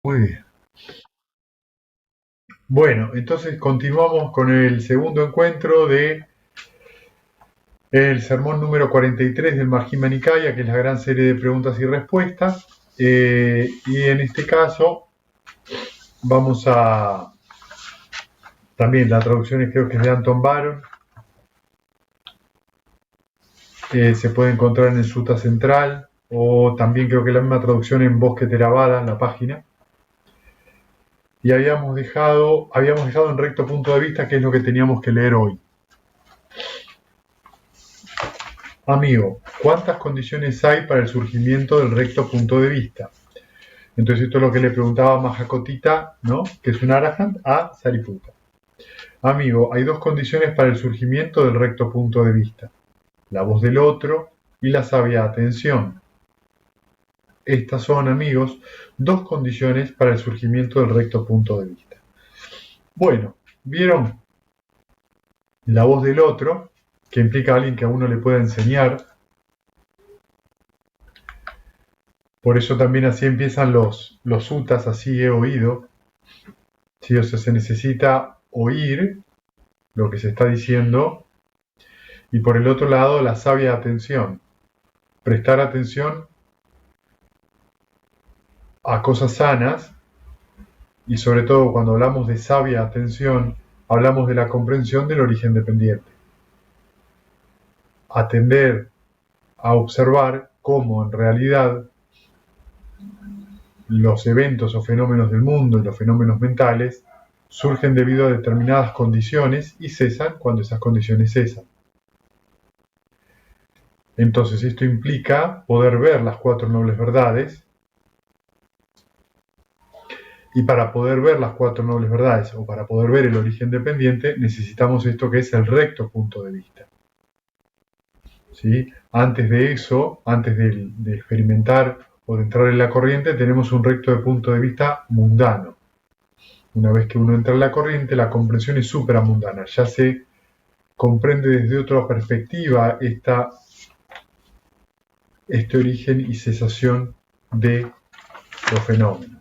Muy bien. Bueno, entonces continuamos con el segundo encuentro de el sermón número 43 del Majjhima Nikaya, que es la gran serie de preguntas y respuestas. Y en este caso vamos a... También la traducción creo que es de Anton Baron. Se puede encontrar en el Sutta Central, o también creo que la misma traducción en Bosque Theravada, en la página. Y habíamos dejado en recto punto de vista, que es lo que teníamos que leer hoy. Amigo, ¿cuántas condiciones hay para el surgimiento del recto punto de vista? Entonces esto es lo que le preguntaba Mahakotita, ¿no? Que es un arahant, a Sariputta. Amigo, hay dos condiciones para el surgimiento del recto punto de vista: la voz del otro y la sabia atención. Estas son, amigos, dos condiciones para el surgimiento del recto punto de vista. Bueno, ¿vieron? La voz del otro, que implica a alguien que a uno le pueda enseñar. Por eso también así empiezan los suttas, así he oído. ¿Sí? O sea, se necesita oír lo que se está diciendo, y por el otro lado la sabia atención, prestar atención a cosas sanas, y sobre todo cuando hablamos de sabia atención, hablamos de la comprensión del origen dependiente. Atender a observar cómo en realidad los eventos o fenómenos del mundo y los fenómenos mentales surgen debido a determinadas condiciones y cesan cuando esas condiciones cesan. Entonces esto implica poder ver las cuatro nobles verdades, y para poder ver las cuatro nobles verdades o para poder ver el origen dependiente necesitamos esto que es el recto punto de vista. ¿Sí? Antes de eso, antes de experimentar o de entrar en la corriente, tenemos un recto punto de vista mundano. Una vez que uno entra en la corriente, la comprensión es supramundana, ya se comprende desde otra perspectiva este origen y cesación de los fenómenos.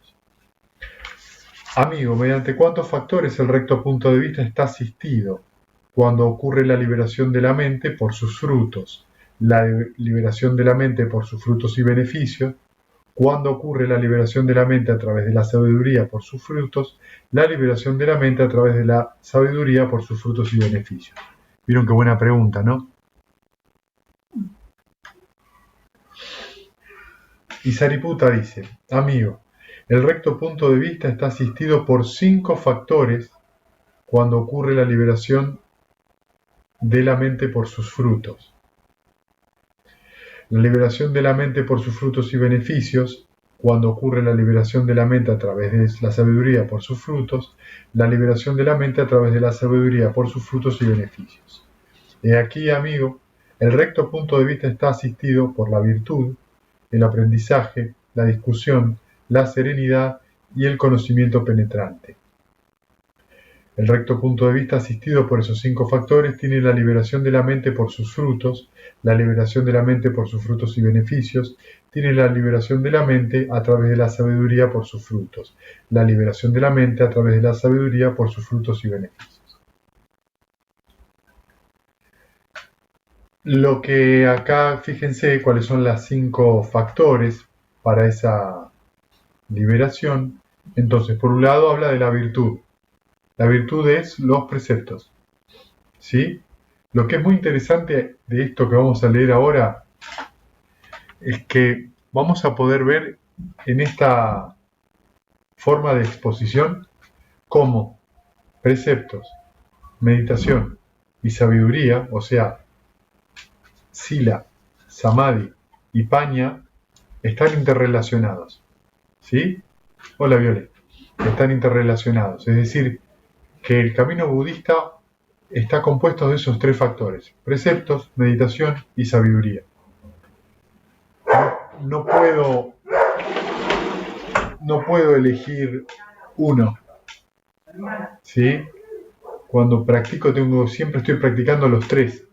Amigo, ¿mediante cuántos factores el recto punto de vista está asistido cuando ocurre la liberación de la mente por sus frutos? La liberación de la mente por sus frutos y beneficios. Cuando ocurre la liberación de la mente a través de la sabiduría por sus frutos. La liberación de la mente a través de la sabiduría por sus frutos y beneficios. Vieron qué buena pregunta, ¿no? Y Sariputta dice: amigo, el recto punto de vista está asistido por 5 factores cuando ocurre la liberación de la mente por sus frutos. La liberación de la mente por sus frutos y beneficios, cuando ocurre la liberación de la mente a través de la sabiduría por sus frutos. La liberación de la mente a través de la sabiduría por sus frutos y beneficios. He aquí, amigo, el recto punto de vista está asistido por la virtud, el aprendizaje, la discusión, la serenidad y el conocimiento penetrante. El recto punto de vista asistido por esos 5 factores tiene la liberación de la mente por sus frutos, la liberación de la mente por sus frutos y beneficios, tiene la liberación de la mente a través de la sabiduría por sus frutos, la liberación de la mente a través de la sabiduría por sus frutos y beneficios. Lo que acá, fíjense cuáles son los 5 factores para esa liberación. Entonces, por un lado habla de la virtud. La virtud es los preceptos, ¿sí? Lo que es muy interesante de esto que vamos a leer ahora es que vamos a poder ver en esta forma de exposición cómo preceptos, meditación y sabiduría, o sea, sila, samadhi y paña, están interrelacionados, ¿sí? Hola, Violet. Están interrelacionados, es decir, que el camino budista está compuesto de esos 3 factores: preceptos, meditación y sabiduría. No puedo elegir uno, ¿sí? Cuando practico siempre estoy practicando los 3.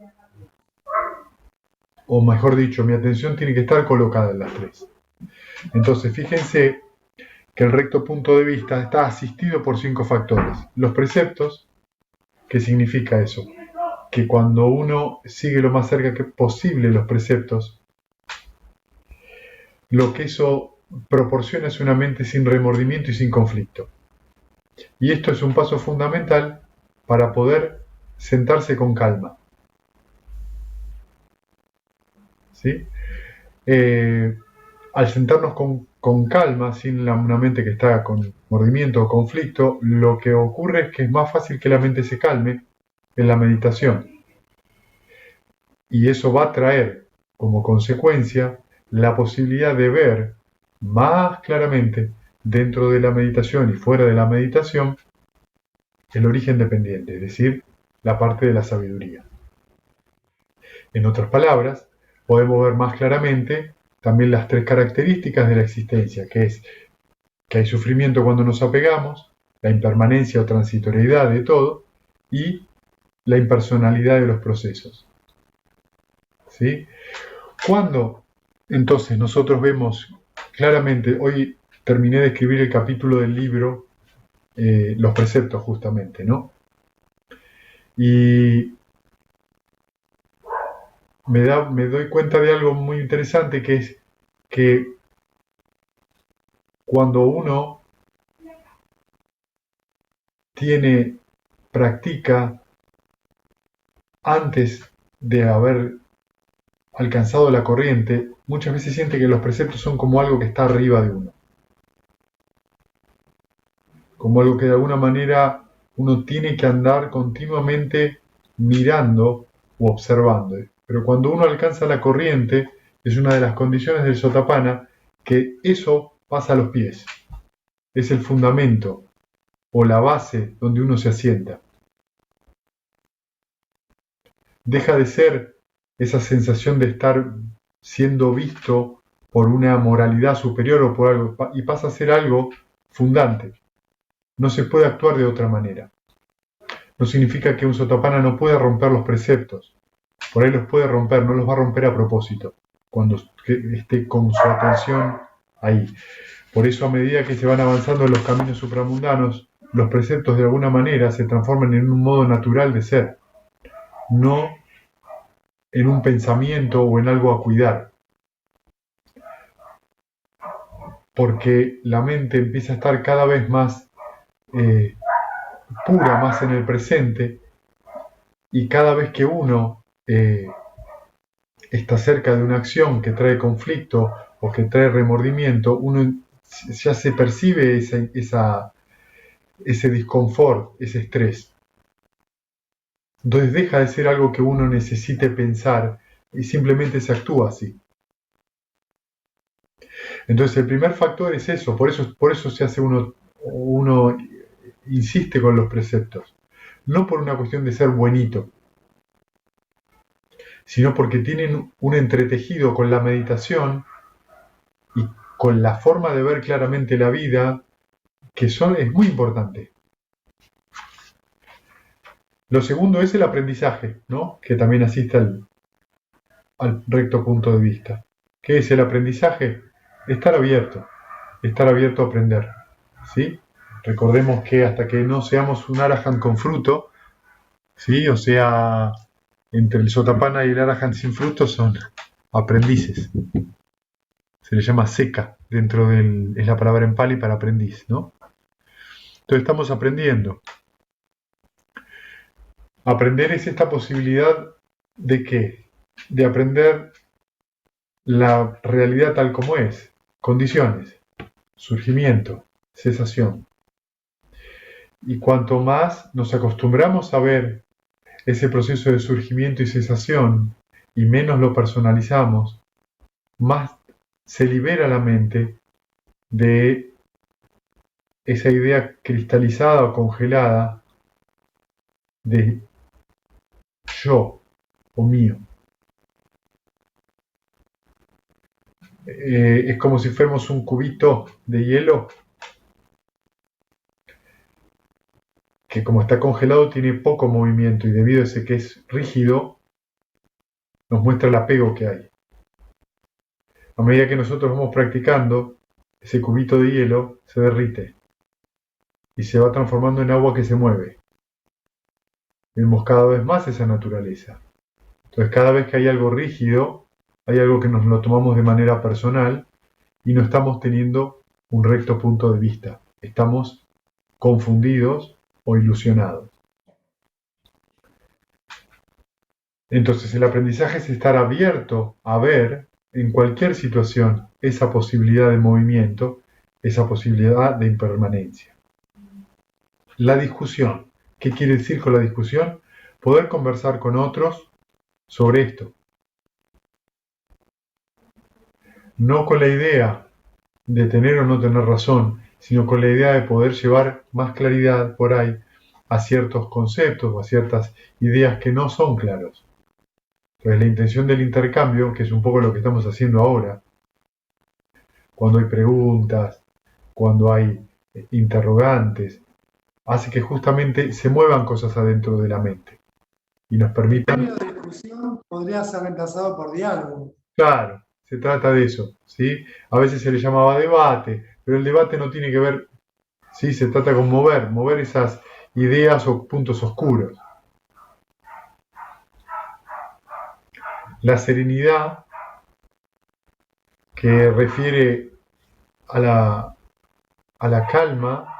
O mejor dicho, mi atención tiene que estar colocada en las 3. Entonces, fíjense que el recto punto de vista está asistido por 5 factores. Los preceptos, ¿qué significa eso? Que cuando uno sigue lo más cerca que posible los preceptos, lo que eso proporciona es una mente sin remordimiento y sin conflicto. Y esto es un paso fundamental para poder sentarse con calma. ¿Sí? Al sentarnos con calma, sin una mente que está con mordimiento o conflicto, lo que ocurre es que es más fácil que la mente se calme en la meditación. Y eso va a traer como consecuencia la posibilidad de ver más claramente dentro de la meditación y fuera de la meditación el origen dependiente, es decir, la parte de la sabiduría. En otras palabras, podemos ver más claramente también las 3 características de la existencia, que es que hay sufrimiento cuando nos apegamos, la impermanencia o transitoriedad de todo y la impersonalidad de los procesos. ¿Sí? Cuando entonces nosotros vemos claramente, hoy terminé de escribir el capítulo del libro, los preceptos justamente, ¿no? Y me doy cuenta de algo muy interesante, que es que cuando uno practica antes de haber alcanzado la corriente, muchas veces siente que los preceptos son como algo que está arriba de uno. Como algo que de alguna manera uno tiene que andar continuamente mirando o observando. Pero cuando uno alcanza la corriente, es una de las condiciones del Sotapanna que eso pasa a los pies. Es el fundamento o la base donde uno se asienta. Deja de ser esa sensación de estar siendo visto por una moralidad superior o por algo, y pasa a ser algo fundante. No se puede actuar de otra manera. No significa que un Sotapanna no pueda romper los preceptos. Por ahí los puede romper, no los va a romper a propósito, cuando esté con su atención ahí. Por eso, a medida que se van avanzando en los caminos supramundanos, los preceptos de alguna manera se transforman en un modo natural de ser, no en un pensamiento o en algo a cuidar. Porque la mente empieza a estar cada vez más pura, más en el presente, y cada vez que uno está cerca de una acción que trae conflicto o que trae remordimiento, uno ya se percibe ese disconfort, ese estrés. Entonces deja de ser algo que uno necesite pensar y simplemente se actúa así. Entonces el primer factor es eso, por eso se hace uno insiste con los preceptos. No por una cuestión de ser buenito, sino porque tienen un entretejido con la meditación y con la forma de ver claramente la vida, que es muy importante. Lo segundo es el aprendizaje, ¿no? Que también asiste al recto punto de vista. ¿Qué es el aprendizaje? Estar abierto a aprender, ¿sí? Recordemos que hasta que no seamos un arahant con fruto, ¿sí? O sea, entre el Sotapanna y el arahant sin fruto son aprendices. Se le llama seca, es la palabra en Pali para aprendiz, ¿no? Entonces estamos aprendiendo. Aprender es esta posibilidad de ¿qué? De aprender la realidad tal como es, condiciones, surgimiento, cesación. Y cuanto más nos acostumbramos a ver ese proceso de surgimiento y cesación y menos lo personalizamos, más se libera la mente de esa idea cristalizada o congelada de yo o mío. Es como si fuéramos un cubito de hielo que, como está congelado, tiene poco movimiento, y debido a ese que es rígido, nos muestra el apego que hay. A medida que nosotros vamos practicando, ese cubito de hielo se derrite y se va transformando en agua que se mueve. Vemos cada vez más esa naturaleza. Entonces, cada vez que hay algo rígido, hay algo que nos lo tomamos de manera personal y no estamos teniendo un recto punto de vista. Estamos confundidos o ilusionados. Entonces, el aprendizaje es estar abierto a ver en cualquier situación esa posibilidad de movimiento, esa posibilidad de impermanencia. La discusión. ¿Qué quiere decir con la discusión? Poder conversar con otros sobre esto. No con la idea de tener o no tener razón, sino con la idea de poder llevar más claridad por ahí a ciertos conceptos o a ciertas ideas que no son claros. Entonces, la intención del intercambio, que es un poco lo que estamos haciendo ahora, cuando hay preguntas, cuando hay interrogantes, hace que justamente se muevan cosas adentro de la mente y nos permitan... El término de discusión podría ser reemplazado por diálogo. Claro, se trata de eso, ¿sí? A veces se le llamaba debate, pero el debate no tiene que ver, ¿sí? Se trata con mover esas ideas o puntos oscuros. La serenidad, que refiere a la calma,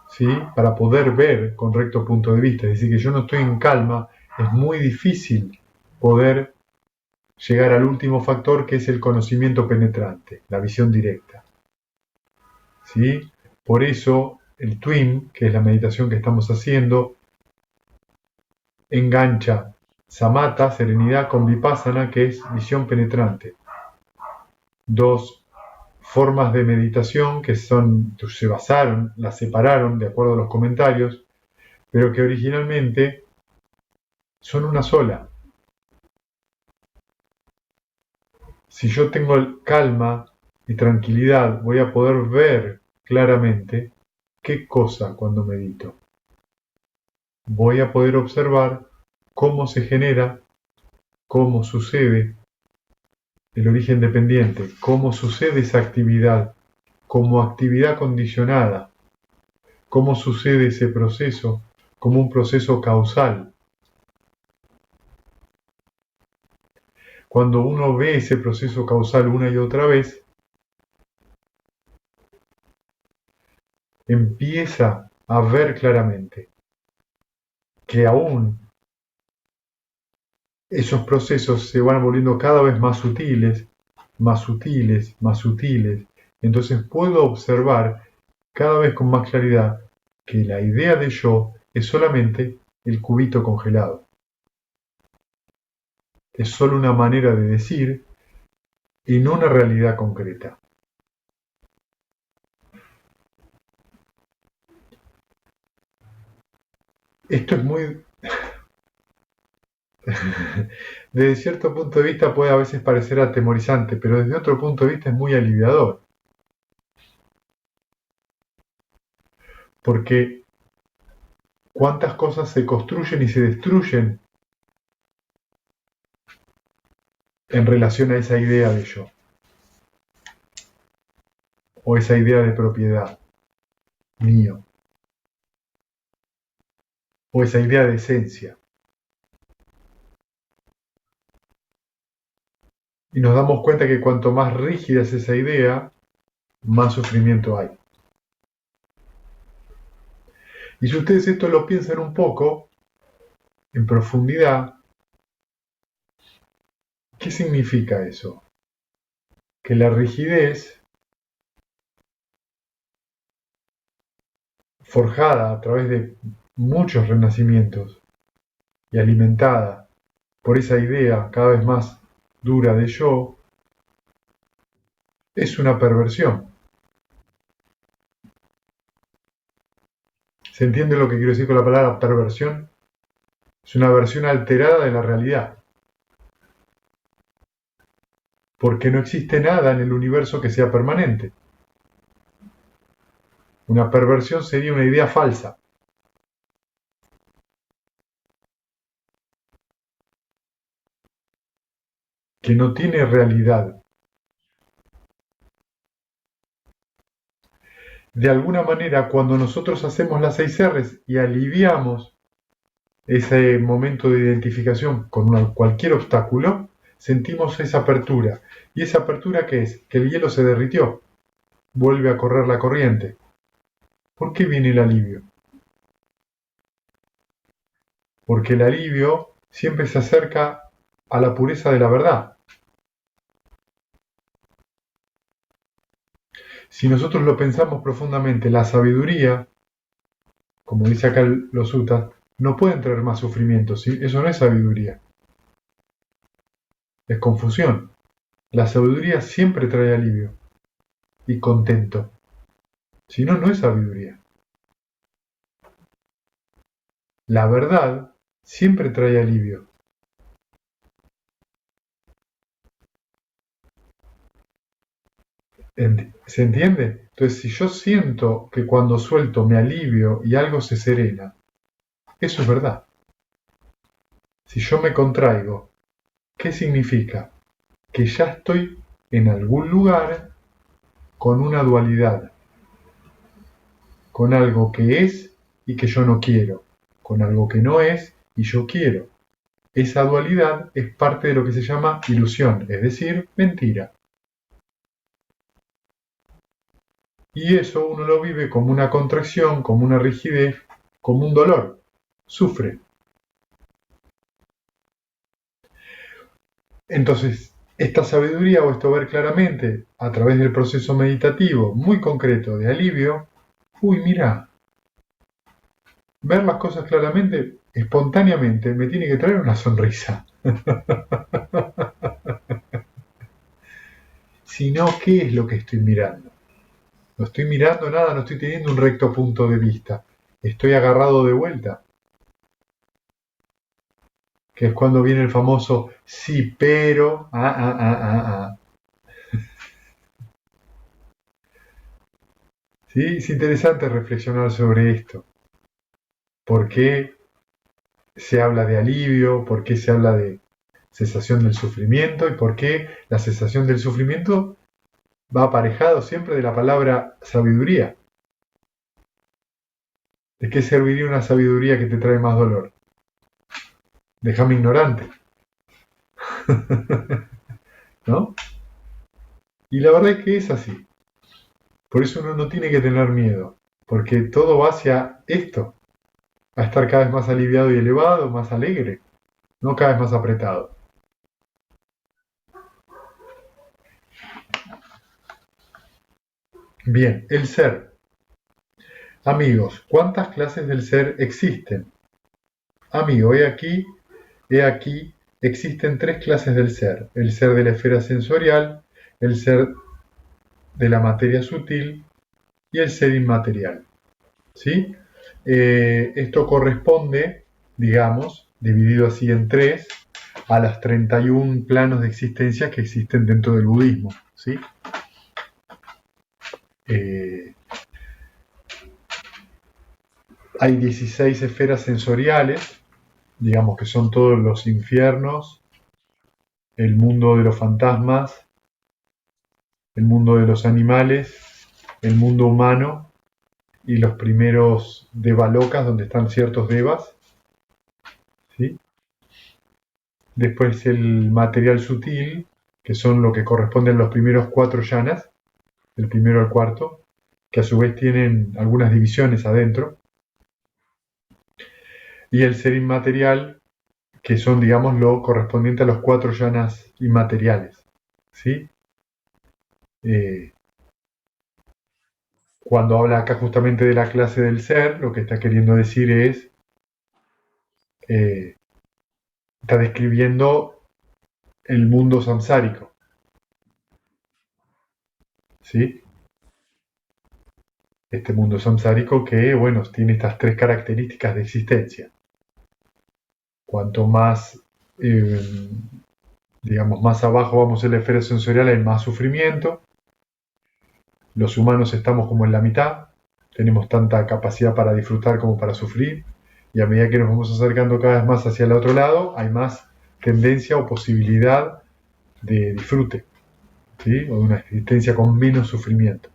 ¿sí? Para poder ver con recto punto de vista. Es decir, que yo no estoy en calma, es muy difícil poder llegar al último factor, que es el conocimiento penetrante, la visión directa. ¿Sí? Por eso el TWIM, que es la meditación que estamos haciendo, engancha samatha, serenidad, con vipassana, que es visión penetrante. Dos formas de meditación que se basaron, las separaron de acuerdo a los comentarios, pero que originalmente son una sola. Si yo tengo calma y tranquilidad, voy a poder ver claramente qué cosa cuando medito. Voy a poder observar cómo se genera, cómo sucede el origen dependiente, cómo sucede esa actividad como actividad condicionada, cómo sucede ese proceso como un proceso causal. Cuando uno ve ese proceso causal una y otra vez, empieza a ver claramente que aún esos procesos se van volviendo cada vez más sutiles, más sutiles, más sutiles. Entonces puedo observar cada vez con más claridad que la idea de yo es solamente el cubito congelado. Es solo una manera de decir y no una realidad concreta. Esto es muy... Desde cierto punto de vista puede a veces parecer atemorizante, pero desde otro punto de vista es muy aliviador. Porque cuántas cosas se construyen y se destruyen en relación a esa idea de yo, o esa idea de propiedad, mío, o esa idea de esencia. Y nos damos cuenta que cuanto más rígida es esa idea, más sufrimiento hay. Y si ustedes esto lo piensan un poco, en profundidad, ¿qué significa eso? Que la rigidez, forjada a través de muchos renacimientos y alimentada por esa idea cada vez más dura de yo, es una perversión. ¿Se entiende lo que quiero decir con la palabra perversión? Es una versión alterada de la realidad. Porque no existe nada en el universo que sea permanente. Una perversión sería una idea falsa. Que no tiene realidad. De alguna manera, cuando nosotros hacemos las 6 R's y aliviamos ese momento de identificación con cualquier obstáculo, sentimos esa apertura. ¿Y esa apertura qué es? Que el hielo se derritió, vuelve a correr la corriente. ¿Por qué viene el alivio? Porque el alivio siempre se acerca a la pureza de la verdad. Si nosotros lo pensamos profundamente, la sabiduría, como dice acá los suttas, no pueden traer más sufrimiento. ¿Sí? Eso no es sabiduría. Es confusión. La sabiduría siempre trae alivio y contento. Si no, no es sabiduría. La verdad siempre trae alivio. ¿Se entiende? Entonces, si yo siento que cuando suelto me alivio y algo se serena, eso es verdad. Si yo me contraigo, ¿qué significa? Que ya estoy en algún lugar con una dualidad, con algo que es y que yo no quiero, con algo que no es y yo quiero. Esa dualidad es parte de lo que se llama ilusión, es decir, mentira. Y eso uno lo vive como una contracción, como una rigidez, como un dolor. Sufre. Entonces, esta sabiduría o esto ver claramente a través del proceso meditativo muy concreto de alivio, mira, ver las cosas claramente, espontáneamente, me tiene que traer una sonrisa. Si no, ¿qué es lo que estoy mirando? No estoy mirando nada, no estoy teniendo un recto punto de vista. Estoy agarrado de vuelta. Que es cuando viene el famoso sí, pero, ¿Sí? Es interesante reflexionar sobre esto. ¿Por qué se habla de alivio? ¿Por qué se habla de cesación del sufrimiento? ¿Y por qué la cesación del sufrimiento va aparejado siempre de la palabra sabiduría? ¿De qué serviría una sabiduría que te trae más dolor? Déjame ignorante. ¿No? Y la verdad es que es así. Por eso uno no tiene que tener miedo, porque todo va hacia esto, a estar cada vez más aliviado y elevado, más alegre, no cada vez más apretado. Bien, el ser. Amigos, ¿cuántas clases del ser existen? Amigo, he aquí, existen 3 clases del ser. El ser de la esfera sensorial, el ser de la materia sutil y el ser inmaterial. ¿Sí? Esto corresponde, digamos, dividido así en 3, a las 31 planos de existencia que existen dentro del budismo. ¿Sí? Hay 16 esferas sensoriales, digamos que son todos los infiernos, el mundo de los fantasmas, el mundo de los animales, el mundo humano y los primeros devalokas donde están ciertos devas. ¿Sí? Después el material sutil, que son lo que corresponden a los primeros 4 yanas, del primero al cuarto, que a su vez tienen algunas divisiones adentro. Y el ser inmaterial, que son, digamos, lo correspondiente a los 4 yanas inmateriales. ¿Sí? Cuando habla acá justamente de la clase del ser, lo que está queriendo decir es, está describiendo el mundo samsárico. ¿Sí? Este mundo samsárico que, bueno, tiene estas 3 características de existencia. Cuanto más, digamos, más abajo vamos en la esfera sensorial, hay más sufrimiento. Los humanos estamos como en la mitad, tenemos tanta capacidad para disfrutar como para sufrir, y a medida que nos vamos acercando cada vez más hacia el otro lado, hay más tendencia o posibilidad de disfrute, ¿sí? O de una existencia con menos sufrimiento.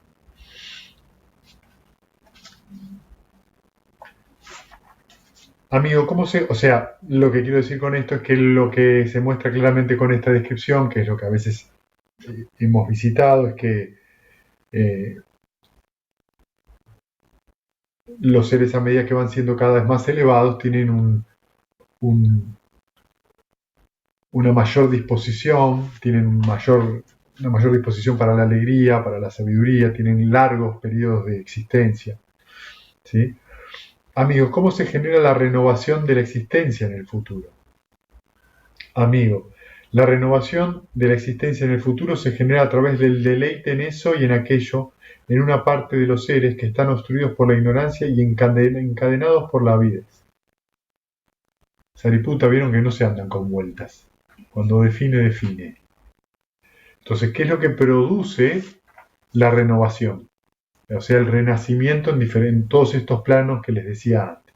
Amigo, o sea, lo que quiero decir con esto es que lo que se muestra claramente con esta descripción, que es lo que a veces hemos visitado, es que eh, los seres a medida que van siendo cada vez más elevados tienen un- una mayor disposición, tienen una mayor disposición para la alegría, para la sabiduría, tienen largos periodos de existencia. ¿Sí? Amigo, ¿cómo se genera la renovación de la existencia en el futuro? Amigo, la renovación de la existencia en el futuro se genera a través del deleite en eso y en aquello, en una parte de los seres que están obstruidos por la ignorancia y encadenados por la avidez. Sariputta vieron que no se andan con vueltas. Cuando define, define. Entonces, ¿qué es lo que produce la renovación? O sea, el renacimiento en todos estos planos que les decía antes.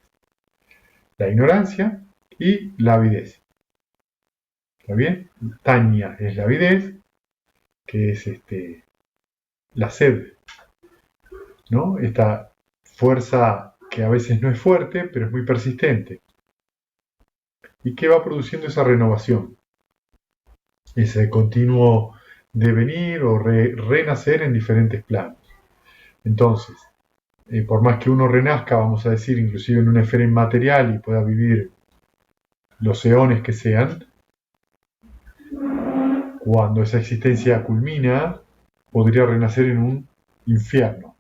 La ignorancia y la avidez. ¿Está bien? Taña es la avidez, que es la sed, ¿no? Esta fuerza que a veces no es fuerte, pero es muy persistente. ¿Y qué va produciendo esa renovación? Ese continuo devenir o renacer en diferentes planos. Entonces, por más que uno renazca, vamos a decir, inclusive en una esfera inmaterial y pueda vivir los eones que sean, cuando esa existencia culmina, podría renacer en un infierno,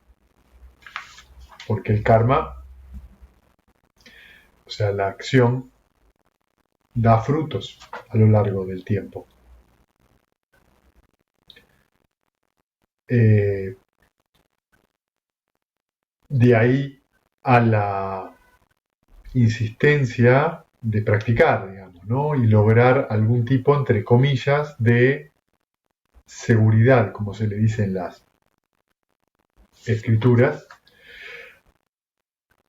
porque el karma, o sea, la acción, da frutos a lo largo del tiempo. Eh, de ahí a la insistencia de practicar, digamos, ¿no? Y lograr algún tipo, entre comillas, de seguridad, como se le dice en las escrituras,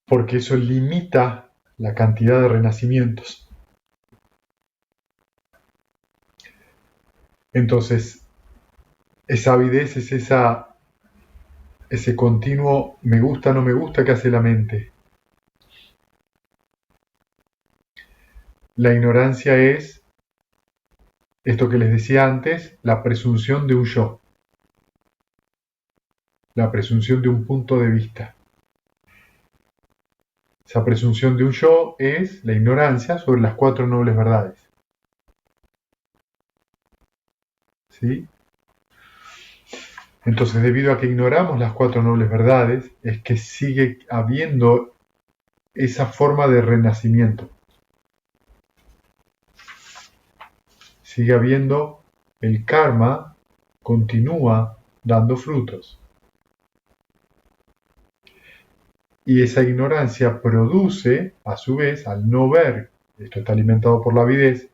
porque eso limita la cantidad de renacimientos. Entonces, esa avidez es ese continuo me gusta, no me gusta que hace la mente. La ignorancia es esto que les decía antes, la presunción de un yo, la presunción de un punto de vista. Esa presunción de un yo es la ignorancia sobre las cuatro nobles verdades. ¿Sí? Entonces, debido a que ignoramos las cuatro nobles verdades, es que sigue habiendo esa forma de renacimiento. Sigue habiendo el karma, continúa dando frutos. Y esa ignorancia produce, a su vez, al no ver, esto está alimentado por la avidez,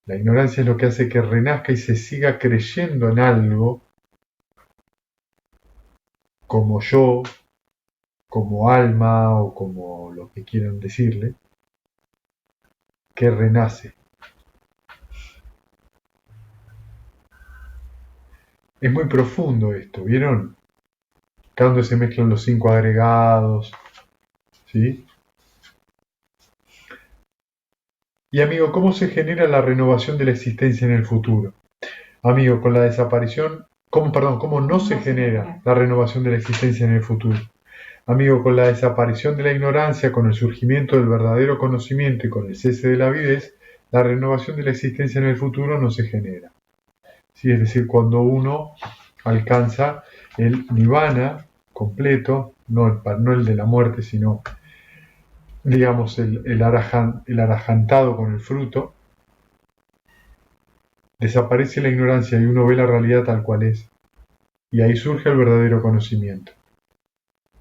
la ignorancia es lo que hace que renazca y se siga creyendo en algo como yo, como alma o como lo que quieran decirle, que renace. Es muy profundo esto, ¿vieron? Acá donde se mezclan los cinco agregados, ¿sí? Y amigo, ¿cómo se genera la renovación de la existencia en el futuro? Amigo, con la desaparición, ¿cómo no se genera la renovación de la existencia en el futuro? Amigo, con la desaparición de la ignorancia, con el surgimiento del verdadero conocimiento y con el cese de la avidez, la renovación de la existencia en el futuro no se genera. ¿Sí? Es decir, cuando uno alcanza el nirvana completo, no el de la muerte, sino, digamos, el arahantado con el fruto, desaparece la ignorancia y uno ve la realidad tal cual es. Y ahí surge el verdadero conocimiento.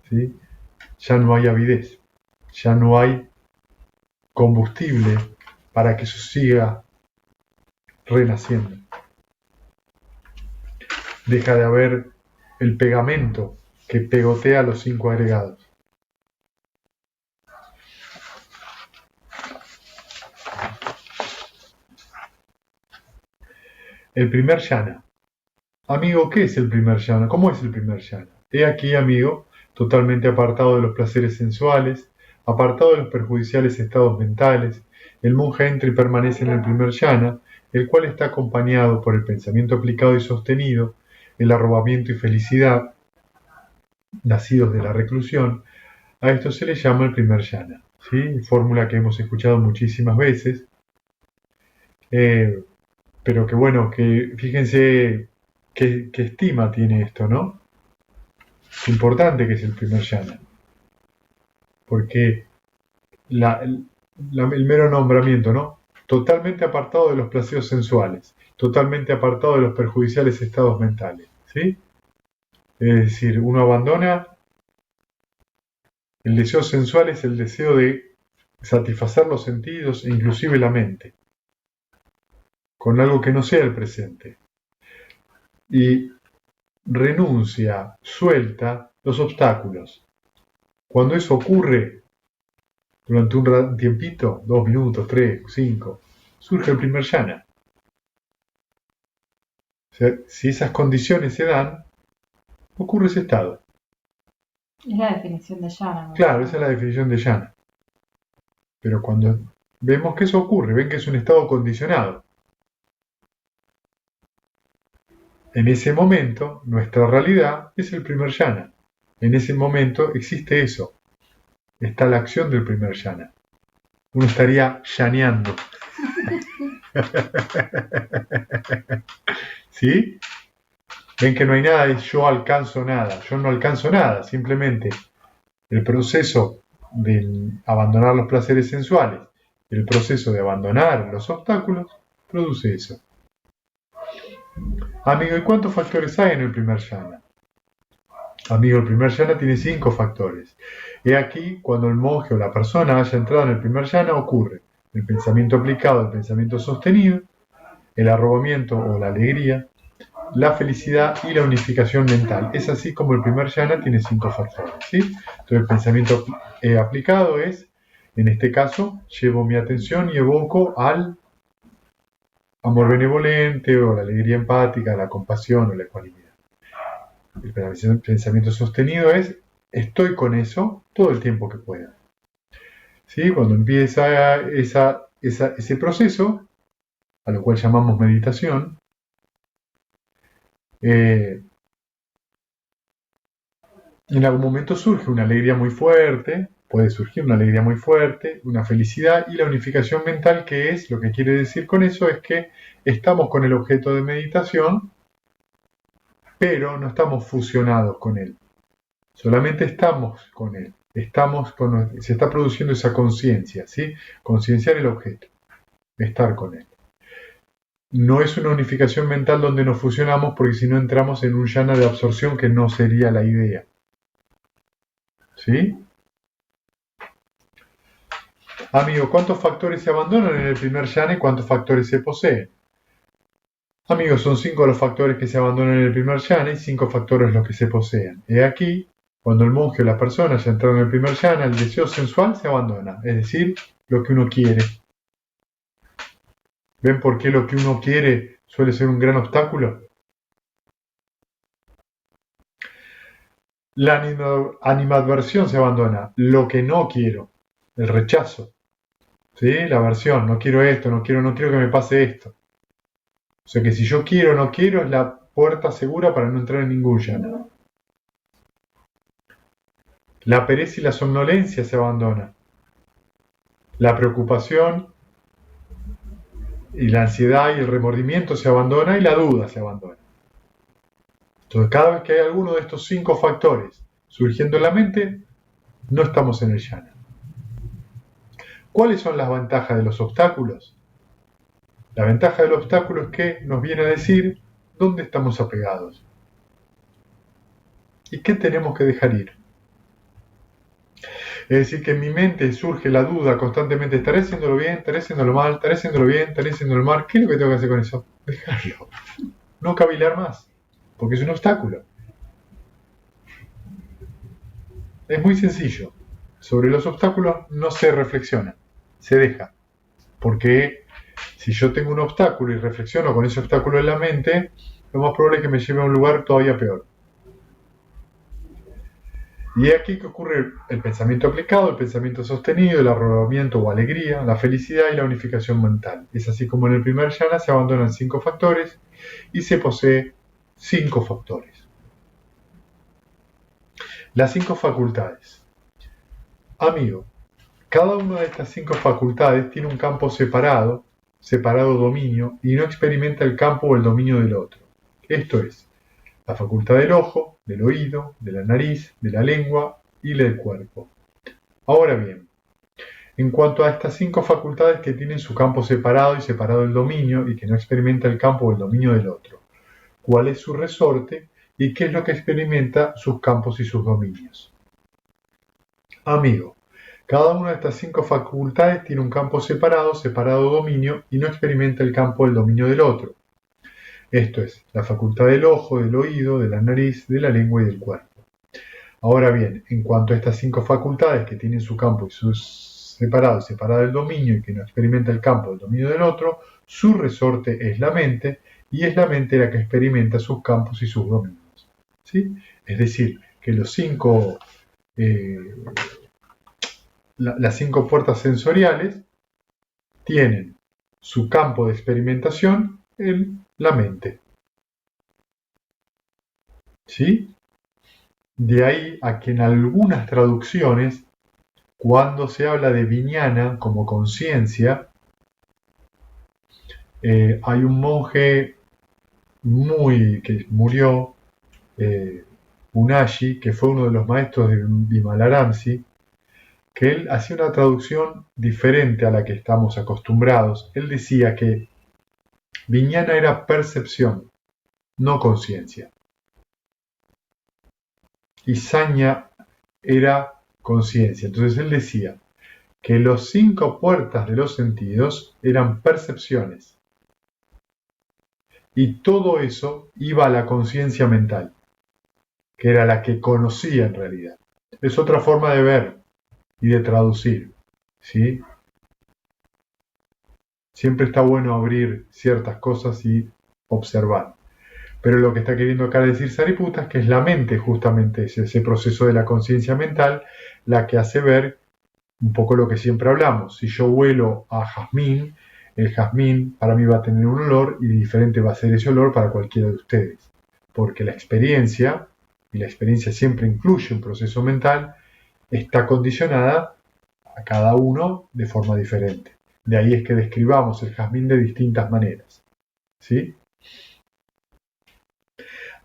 ¿Sí? Ya no hay avidez, ya no hay combustible para que eso siga renaciendo. Deja de haber el pegamento que pegotea los cinco agregados. El primer yana. Amigo, ¿qué es el primer yana? ¿Cómo es el primer yana? He aquí, amigo, totalmente apartado de los placeres sensuales, Apartado de los perjudiciales estados mentales, el monje entra y permanece en el primer jhana, el cual está acompañado por el pensamiento aplicado y sostenido, el arrobamiento y felicidad, nacidos de la reclusión. A esto se le llama el primer jhana, ¿sí? Fórmula que hemos escuchado muchísimas veces, pero que bueno, que fíjense qué estima tiene esto, ¿no? Qué importante que es el primer jhana, porque el mero nombramiento, ¿no? Totalmente apartado de los placeres sensuales, totalmente apartado de los perjudiciales estados mentales, ¿sí? Es decir, uno abandona el deseo sensual, es el deseo de satisfacer los sentidos e inclusive la mente, con algo que no sea el presente. Y renuncia, suelta los obstáculos. Cuando eso ocurre, durante un tiempito, 2 minutos, 3, 5, surge el primer jhana. O sea, si esas condiciones se dan, ocurre ese estado. Es la definición de jhana, ¿no? Claro, esa es la definición de jhana. Pero cuando vemos que eso ocurre, ven que es un estado condicionado. En ese momento, nuestra realidad es el primer jhana. En ese momento existe eso. Está la acción del primer jhana. Uno estaría llaneando. ¿Sí? Ven que no hay nada de yo alcanzo nada. Yo no alcanzo nada. Simplemente el proceso de abandonar los placeres sensuales, el proceso de abandonar los obstáculos, produce eso. Amigo, ¿y cuántos factores hay en el primer jhana? Amigo, el primer jhana tiene 5 factores. He aquí, cuando el monje o la persona haya entrado en el primer jhana, ocurre el pensamiento aplicado, el pensamiento sostenido, el arrobamiento o la alegría, la felicidad y la unificación mental. Es así como el primer jhana tiene 5 factores, ¿sí? Entonces el pensamiento aplicado es, en este caso, llevo mi atención y evoco al amor benevolente o la alegría empática, la compasión o la ecuanimidad. El pensamiento sostenido es, estoy con eso todo el tiempo que pueda. ¿Sí? Cuando empieza ese proceso, a lo cual llamamos meditación, en algún momento surge una alegría muy fuerte, puede surgir una alegría muy fuerte, una felicidad y la unificación mental, que es, lo que quiere decir con eso, es que estamos con el objeto de meditación, pero no estamos fusionados con él. Solamente estamos con él. Se está produciendo esa conciencia, ¿sí? Concienciar el objeto, estar con él. No es una unificación mental donde nos fusionamos, porque si no entramos en un jhana de absorción que no sería la idea. ¿Sí? Amigo, ¿cuántos factores se abandonan en el primer jhana y cuántos factores se poseen? Amigos, son 5 los factores que se abandonan en el primer jhana y 5 factores los que se poseen. He aquí, cuando el monje o la persona ya entraron en el primer jhana, el deseo sensual se abandona, es decir, lo que uno quiere. ¿Ven por qué lo que uno quiere suele ser un gran obstáculo? La animadversión se abandona, lo que no quiero, el rechazo. ¿Sí? La aversión, no quiero esto, no quiero que me pase esto. O sea que si yo quiero o no quiero es la puerta segura para no entrar en ningún jhana. La pereza y la somnolencia se abandonan. La preocupación y la ansiedad y el remordimiento se abandona y la duda se abandona. Entonces, cada vez que hay alguno de estos 5 factores surgiendo en la mente, no estamos en el jhana. ¿Cuáles son las ventajas de los obstáculos? La ventaja del obstáculo es que nos viene a decir dónde estamos apegados y qué tenemos que dejar ir. Es decir, que en mi mente surge la duda constantemente, ¿estaré haciéndolo bien? ¿Estaré haciéndolo mal? ¿Estaré haciéndolo bien? ¿Estaré haciéndolo mal? ¿Qué es lo que tengo que hacer con eso? Dejarlo. No cavilar más, porque es un obstáculo. Es muy sencillo. Sobre los obstáculos no se reflexiona, se deja. Porque si yo tengo un obstáculo y reflexiono con ese obstáculo en la mente, lo más probable es que me lleve a un lugar todavía peor. Y es aquí que ocurre el pensamiento aplicado, el pensamiento sostenido, el arrobamiento o alegría, la felicidad y la unificación mental. Es así como en el primer jhana se abandonan 5 factores y se posee 5 factores. Las 5 facultades. Amigo, cada una de estas 5 facultades tiene un campo separado dominio, y no experimenta el campo o el dominio del otro. Esto es, la facultad del ojo, del oído, de la nariz, de la lengua y del cuerpo. Ahora bien, en cuanto a estas 5 facultades que tienen su campo separado y separado el dominio y que no experimenta el campo o el dominio del otro, ¿cuál es su resorte y qué es lo que experimenta sus campos y sus dominios? Amigo, cada una de estas 5 facultades tiene un campo separado dominio y no experimenta el campo o el dominio del otro. Esto es, la facultad del ojo, del oído, de la nariz, de la lengua y del cuerpo. Ahora bien, en cuanto a estas 5 facultades que tienen su campo y su separado el dominio y que no experimenta el campo o el dominio del otro, su resorte es la mente y es la mente la que experimenta sus campos y sus dominios. ¿Sí? Es decir, que las 5 puertas sensoriales tienen su campo de experimentación en la mente. ¿Sí? De ahí a que en algunas traducciones, cuando se habla de viñana como conciencia, hay un monje que murió, Unashi, que fue uno de los maestros de Vimalaramsi, que él hacía una traducción diferente a la que estamos acostumbrados. Él decía que viñana era percepción, no conciencia. Y saña era conciencia. Entonces él decía que los 5 puertas de los sentidos eran percepciones. Y todo eso iba a la conciencia mental, que era la que conocía en realidad. Es otra forma de ver y de traducir, ¿sí? Siempre está bueno abrir ciertas cosas y observar. Pero lo que está queriendo acá decir Sariputta es que es la mente justamente ese proceso de la conciencia mental la que hace ver un poco lo que siempre hablamos. Si yo huelo a jazmín, el jazmín para mí va a tener un olor y diferente va a ser ese olor para cualquiera de ustedes. Porque la experiencia, y la experiencia siempre incluye un proceso mental, está condicionada a cada uno de forma diferente. De ahí es que describamos el jazmín de distintas maneras. ¿Sí?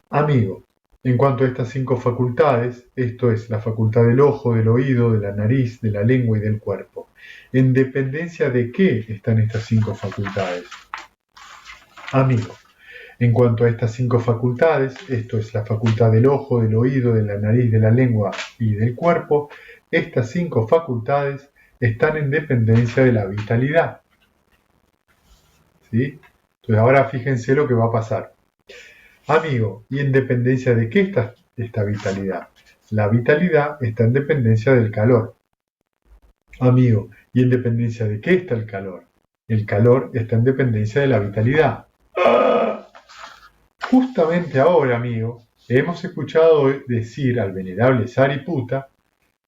Amigo, en cuanto a estas 5 facultades, esto es la facultad del ojo, del oído, de la nariz, de la lengua y del cuerpo, ¿en dependencia de qué están estas 5 facultades? Amigo, en cuanto a estas 5 facultades, esto es la facultad del ojo, del oído, de la nariz, de la lengua y del cuerpo, estas 5 facultades están en dependencia de la vitalidad. ¿Sí? Entonces ahora fíjense lo que va a pasar. Amigo, ¿y en dependencia de qué está esta vitalidad? La vitalidad está en dependencia del calor. Amigo, ¿y en dependencia de qué está el calor? El calor está en dependencia de la vitalidad. Justamente ahora, amigo, hemos escuchado decir al venerable Sariputta,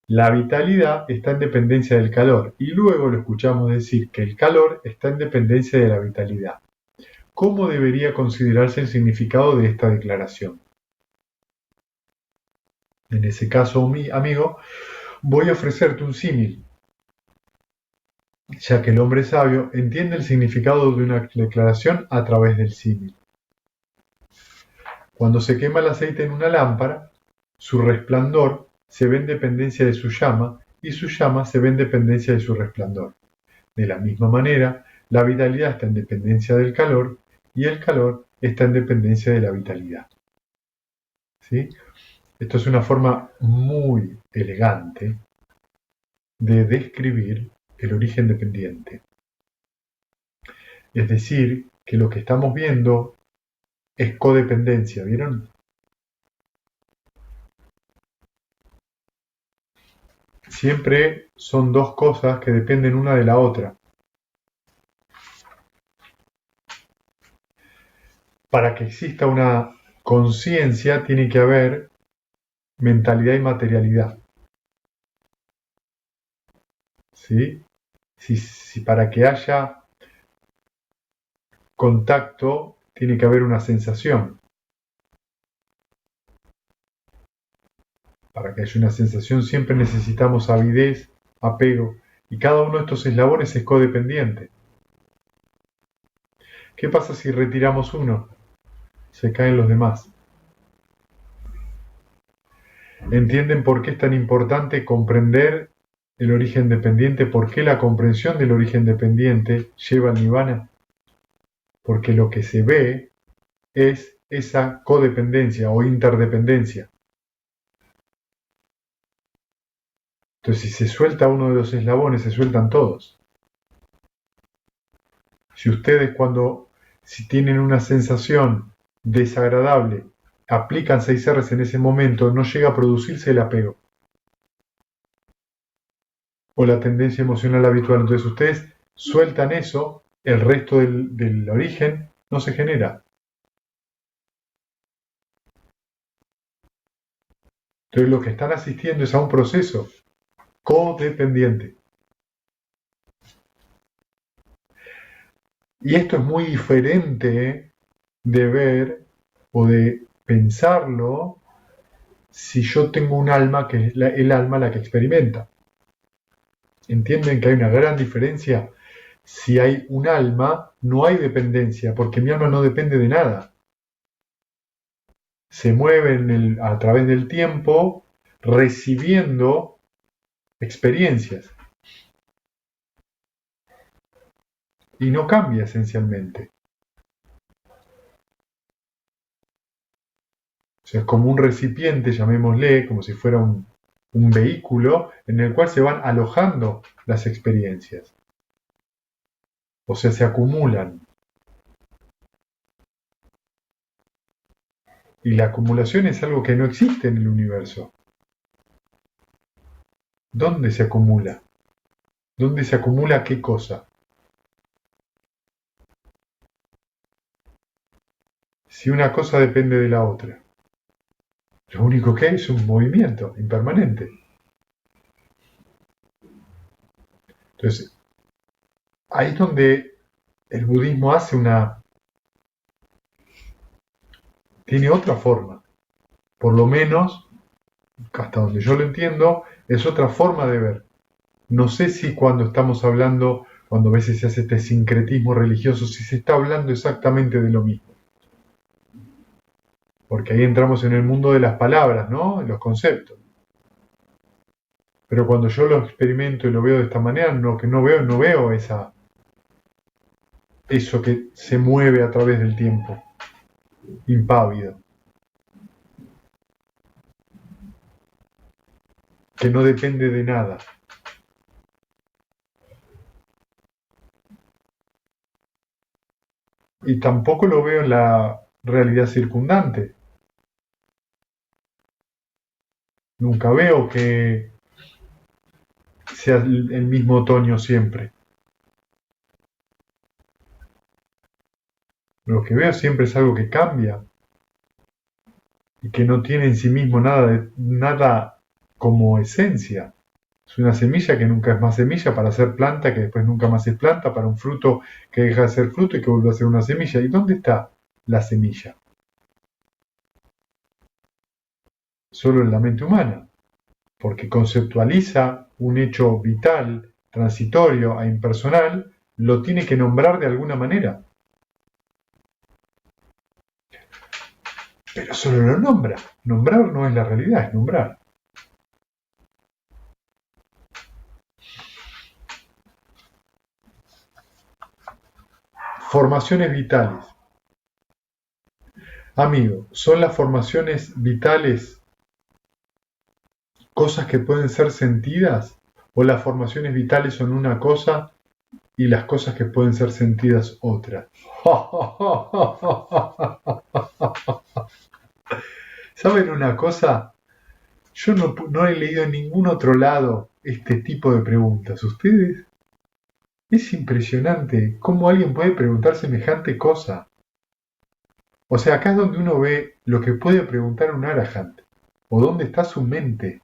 la vitalidad está en dependencia del calor, y luego lo escuchamos decir que el calor está en dependencia de la vitalidad. ¿Cómo debería considerarse el significado de esta declaración? En ese caso, amigo, voy a ofrecerte un símil, ya que el hombre sabio entiende el significado de una declaración a través del símil. Cuando se quema el aceite en una lámpara, su resplandor se ve en dependencia de su llama y su llama se ve en dependencia de su resplandor. De la misma manera, la vitalidad está en dependencia del calor y el calor está en dependencia de la vitalidad. ¿Sí? Esto es una forma muy elegante de describir el origen dependiente. Es decir, que lo que estamos viendo es codependencia, ¿vieron? Siempre son 2 cosas que dependen una de la otra. Para que exista una conciencia tiene que haber mentalidad y materialidad. ¿Sí? Si para que haya contacto tiene que haber una sensación. Para que haya una sensación siempre necesitamos avidez, apego, y cada uno de estos eslabones es codependiente. ¿Qué pasa si retiramos uno? Se caen los demás. ¿Entienden por qué es tan importante comprender el origen dependiente? ¿Por qué la comprensión del origen dependiente lleva al nirvana? Porque lo que se ve es esa codependencia o interdependencia. Entonces, si se suelta uno de los eslabones, se sueltan todos. Si ustedes si tienen una sensación desagradable, aplican 6 R's en ese momento, no llega a producirse el apego o la tendencia emocional habitual. Entonces ustedes sueltan eso, el resto del origen no se genera. Entonces lo que están asistiendo es a un proceso codependiente. Y esto es muy diferente de ver o de pensarlo si yo tengo un alma que es el alma la que experimenta. ¿Entienden que hay una gran diferencia? Si hay un alma, no hay dependencia, porque mi alma no depende de nada. Se mueve a través del tiempo recibiendo experiencias. Y no cambia esencialmente. O sea, es como un recipiente, llamémosle, como si fuera un vehículo en el cual se van alojando las experiencias. O sea, se acumulan. Y la acumulación es algo que no existe en el universo. ¿Dónde se acumula? ¿Dónde se acumula qué cosa? Si una cosa depende de la otra. Lo único que hay es un movimiento impermanente. Entonces, ahí es donde el budismo tiene otra forma. Por lo menos, hasta donde yo lo entiendo, es otra forma de ver. No sé si cuando estamos hablando, cuando a veces se hace este sincretismo religioso, si se está hablando exactamente de lo mismo. Porque ahí entramos en el mundo de las palabras, ¿no? En los conceptos. Pero cuando yo lo experimento y lo veo de esta manera, no veo eso que se mueve a través del tiempo, impávido, que no depende de nada. Y tampoco lo veo en la realidad circundante. Nunca veo que sea el mismo otoño siempre. Lo que veo siempre es algo que cambia y que no tiene en sí mismo nada como esencia. Es una semilla que nunca es más semilla para ser planta, que después nunca más es planta, para un fruto que deja de ser fruto y que vuelve a ser una semilla. ¿Y dónde está la semilla? Solo en la mente humana, porque conceptualiza un hecho vital, transitorio e impersonal, lo tiene que nombrar de alguna manera. Pero solo lo nombra. Nombrar no es la realidad, es nombrar. Formaciones vitales. Amigo, ¿son las formaciones vitales cosas que pueden ser sentidas? ¿O las formaciones vitales son una cosa y las cosas que pueden ser sentidas otra? ¿Saben una cosa? Yo no he leído en ningún otro lado este tipo de preguntas. ¿Ustedes? Es impresionante cómo alguien puede preguntar semejante cosa. O sea, acá es donde uno ve lo que puede preguntar un arahant. ¿O dónde está su mente?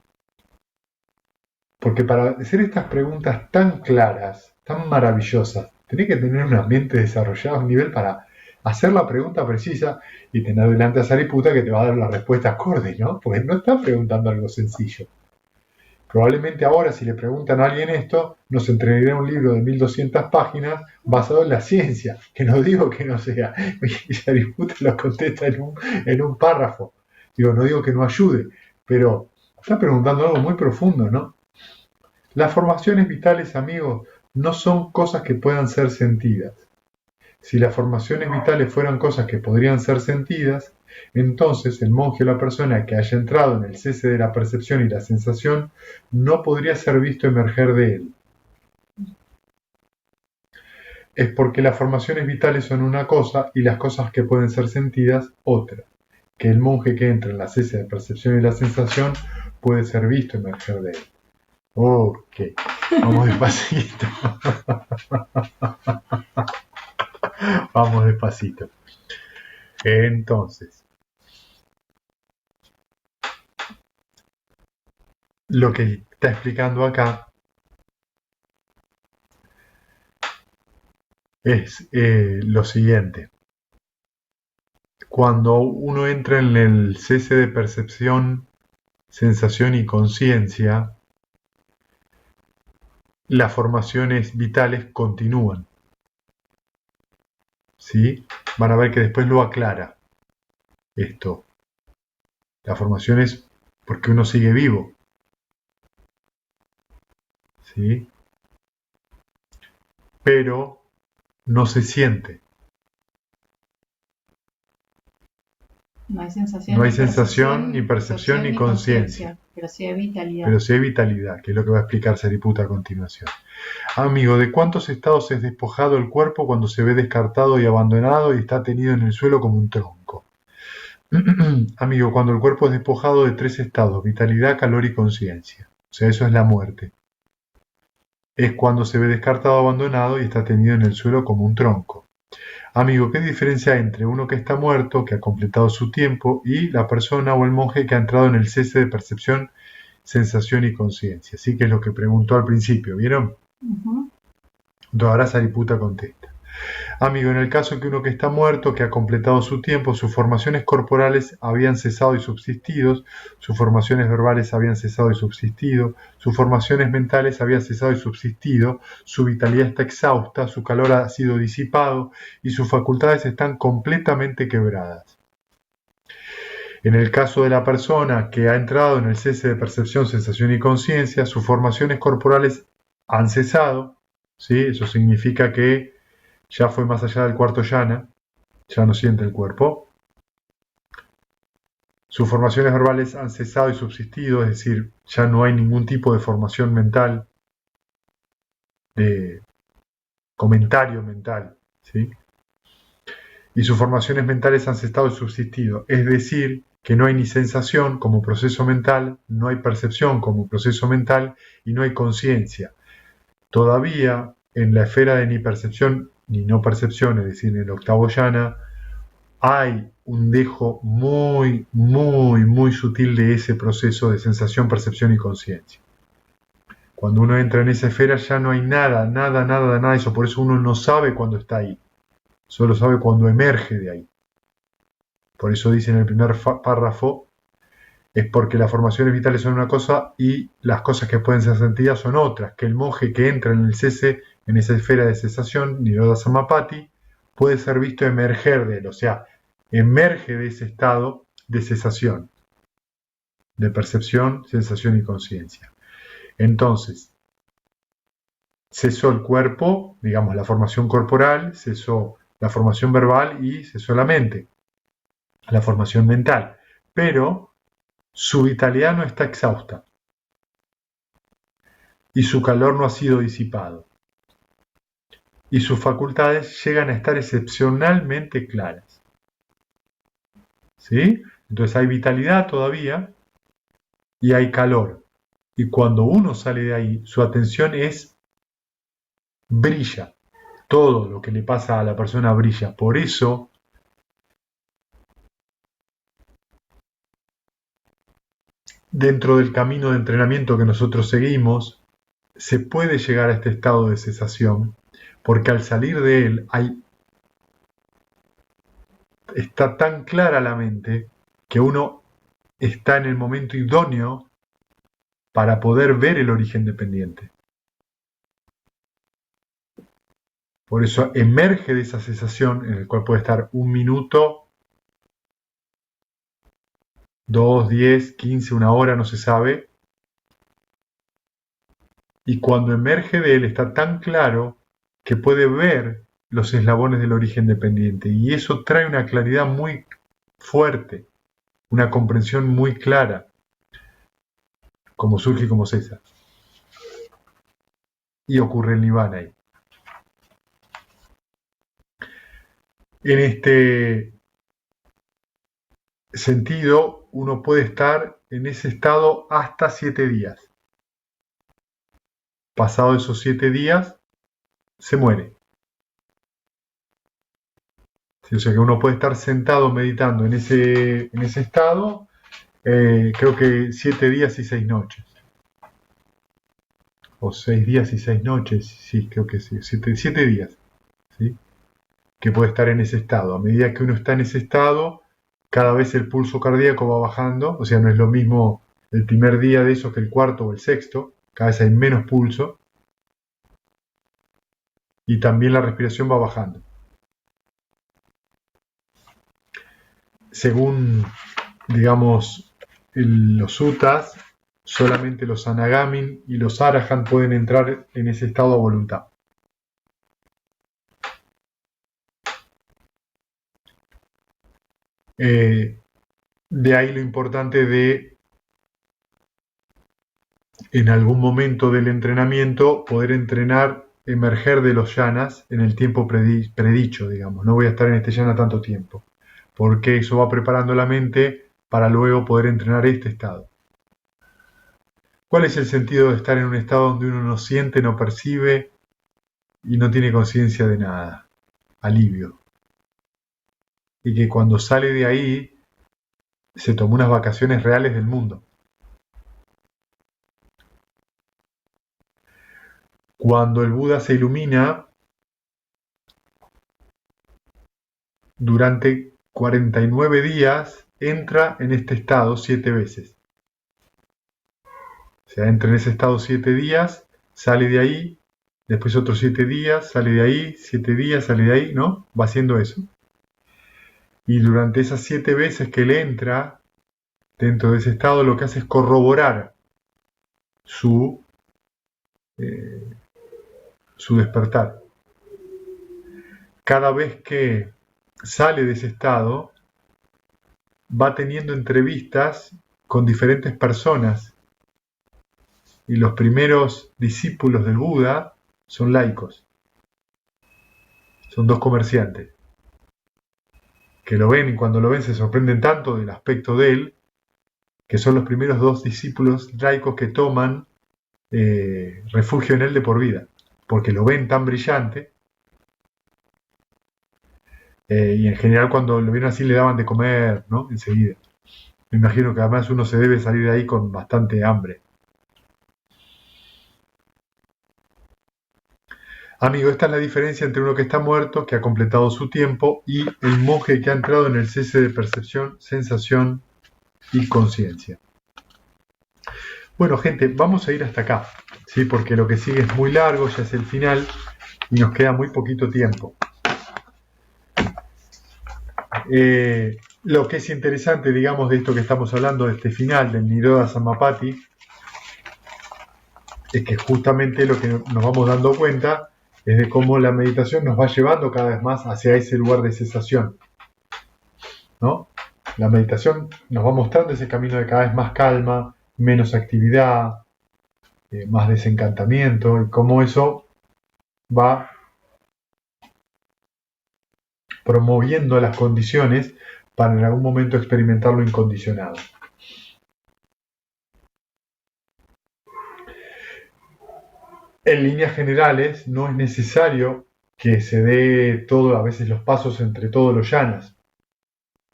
Porque para hacer estas preguntas tan claras, tan maravillosas, tenés que tener una mente desarrollada a un nivel para hacer la pregunta precisa y tener delante a Sariputa que te va a dar la respuesta acorde, ¿no? Porque no está preguntando algo sencillo. Probablemente ahora, si le preguntan a alguien esto, nos entregará un libro de 1200 páginas basado en la ciencia, que no digo que no sea, y Sariputa lo contesta en un párrafo. Digo, no digo que no ayude, pero está preguntando algo muy profundo, ¿no? Las formaciones vitales, amigos, no son cosas que puedan ser sentidas. Si las formaciones vitales fueran cosas que podrían ser sentidas, entonces el monje o la persona que haya entrado en el cese de la percepción y la sensación no podría ser visto emerger de él. Es porque las formaciones vitales son una cosa y las cosas que pueden ser sentidas otra. Que el monje que entra en la cese de percepción y la sensación puede ser visto emerger de él. Ok, vamos despacito. Vamos despacito. Entonces, lo que está explicando acá es lo siguiente. Cuando uno entra en el cese de percepción, sensación y conciencia, las formaciones vitales continúan. ¿Sí? Van a ver que después lo aclara esto. La formación es porque uno sigue vivo. ¿Sí? Pero no se siente. No hay sensación, No hay sensación, ni percepción, ni conciencia. Pero sí hay vitalidad. Pero sí hay vitalidad, que es lo que va a explicar Sariputa a continuación. Amigo, ¿de cuántos estados es despojado el cuerpo cuando se ve descartado y abandonado y está tenido en el suelo como un tronco? Amigo, cuando el cuerpo es despojado de 3 estados, vitalidad, calor y conciencia. O sea, eso es la muerte. Es cuando se ve descartado, abandonado y está tenido en el suelo como un tronco. Amigo, ¿qué diferencia hay entre uno que está muerto, que ha completado su tiempo, y la persona o el monje que ha entrado en el cese de percepción, sensación y conciencia? Así que es lo que preguntó al principio, ¿vieron? Entonces ahora Sariputa contesta. Amigo, en el caso que uno que está muerto, que ha completado su tiempo, sus formaciones corporales habían cesado y subsistido, sus formaciones verbales habían cesado y subsistido, sus formaciones mentales habían cesado y subsistido, su vitalidad está exhausta, su calor ha sido disipado y sus facultades están completamente quebradas. En el caso de la persona que ha entrado en el cese de percepción, sensación y conciencia, sus formaciones corporales han cesado, ¿sí? Eso significa que ya fue más allá del cuarto yana, ya no siente el cuerpo. Sus formaciones verbales han cesado y subsistido, es decir, ya no hay ningún tipo de formación mental, de comentario mental, ¿sí? Y sus formaciones mentales han cesado y subsistido, es decir, que no hay ni sensación como proceso mental, no hay percepción como proceso mental y no hay conciencia. Todavía en la esfera de ni percepción ni no percepción, es decir, en el octavo yana, hay un dejo muy, muy, muy sutil de ese proceso de sensación, percepción y conciencia. Cuando uno entra en esa esfera ya no hay nada, nada, nada, nada de eso. Por eso uno no sabe cuándo está ahí. Solo sabe cuando emerge de ahí. Por eso dice en el primer párrafo, es porque las formaciones vitales son una cosa y las cosas que pueden ser sentidas son otras. Que el monje que entra en el cese, en esa esfera de cesación, Nirodha Samapatti, puede ser visto emerger de él. O sea, emerge de ese estado de cesación, de percepción, sensación y conciencia. Entonces, cesó el cuerpo, digamos la formación corporal, cesó la formación verbal y cesó la mente, la formación mental. Pero su vitalidad no está exhausta y su calor no ha sido disipado. Y sus facultades llegan a estar excepcionalmente claras. ¿Sí? Entonces hay vitalidad todavía y hay calor. Y cuando uno sale de ahí, su atención brilla. Todo lo que le pasa a la persona brilla. Por eso dentro del camino de entrenamiento que nosotros seguimos, se puede llegar a este estado de cesación, porque al salir de él está tan clara la mente que uno está en el momento idóneo para poder ver el origen dependiente. Por eso emerge de esa cesación, en el cual puede estar 1 minuto, 2, 10, 15, 1 hora, no se sabe. Y cuando emerge de él está tan claro que puede ver los eslabones del origen dependiente. Y eso trae una claridad muy fuerte, una comprensión muy clara, como surge y como cesa. Y ocurre el nirvana ahí. En este sentido, uno puede estar en ese estado hasta 7 días. Pasado esos 7 días, se muere. O sea que uno puede estar sentado meditando en ese estado, creo que 7 días y 6 noches. O 6 días y 6 noches, sí, creo que sí, 7 días, ¿sí? Que puede estar en ese estado. A medida que uno está en ese estado, cada vez el pulso cardíaco va bajando, o sea, no es lo mismo el primer día de eso que el cuarto o el sexto, cada vez hay menos pulso, y también la respiración va bajando. Según, digamos, los suttas, solamente los anagamin y los arahant pueden entrar en ese estado a voluntad. De ahí lo importante de, en algún momento del entrenamiento, poder entrenar, emerger de los yanas en el tiempo predicho, digamos. No voy a estar en este yana tanto tiempo, porque eso va preparando la mente para luego poder entrenar este estado. ¿Cuál es el sentido de estar en un estado donde uno no siente, no percibe y no tiene conciencia de nada? Alivio. Y que cuando sale de ahí se tomó unas vacaciones reales del mundo. Cuando el Buda se ilumina, durante 49 días entra en este estado 7 veces. O sea, entra en ese estado 7 días, sale de ahí, después otros 7 días, sale de ahí, 7 días, sale de ahí, ¿no? Va haciendo eso. Y durante esas 7 veces que él entra dentro de ese estado, lo que hace es corroborar su despertar. Cada vez que sale de ese estado, va teniendo entrevistas con diferentes personas. Y los primeros discípulos del Buda son laicos. Son 2 comerciantes que lo ven, y cuando lo ven se sorprenden tanto del aspecto de él, que son los primeros 2 discípulos laicos que toman refugio en él de por vida, porque lo ven tan brillante, y en general cuando lo ven así le daban de comer, ¿no? Enseguida. Me imagino que además uno se debe salir de ahí con bastante hambre. Amigo, esta es la diferencia entre uno que está muerto, que ha completado su tiempo, y el monje que ha entrado en el cese de percepción, sensación y conciencia. Bueno, gente, vamos a ir hasta acá, ¿sí? Porque lo que sigue es muy largo, ya es el final, y nos queda muy poquito tiempo. Lo que es interesante, digamos, de esto que estamos hablando, de este final, del Nirodha Samapatti, es que justamente lo que nos vamos dando cuenta es de cómo la meditación nos va llevando cada vez más hacia ese lugar de cesación, ¿no? La meditación nos va mostrando ese camino de cada vez más calma, menos actividad, más desencantamiento, y cómo eso va promoviendo las condiciones para en algún momento experimentar lo incondicionado. En líneas generales, no es necesario que se dé todo, a veces los pasos entre todos los yanas.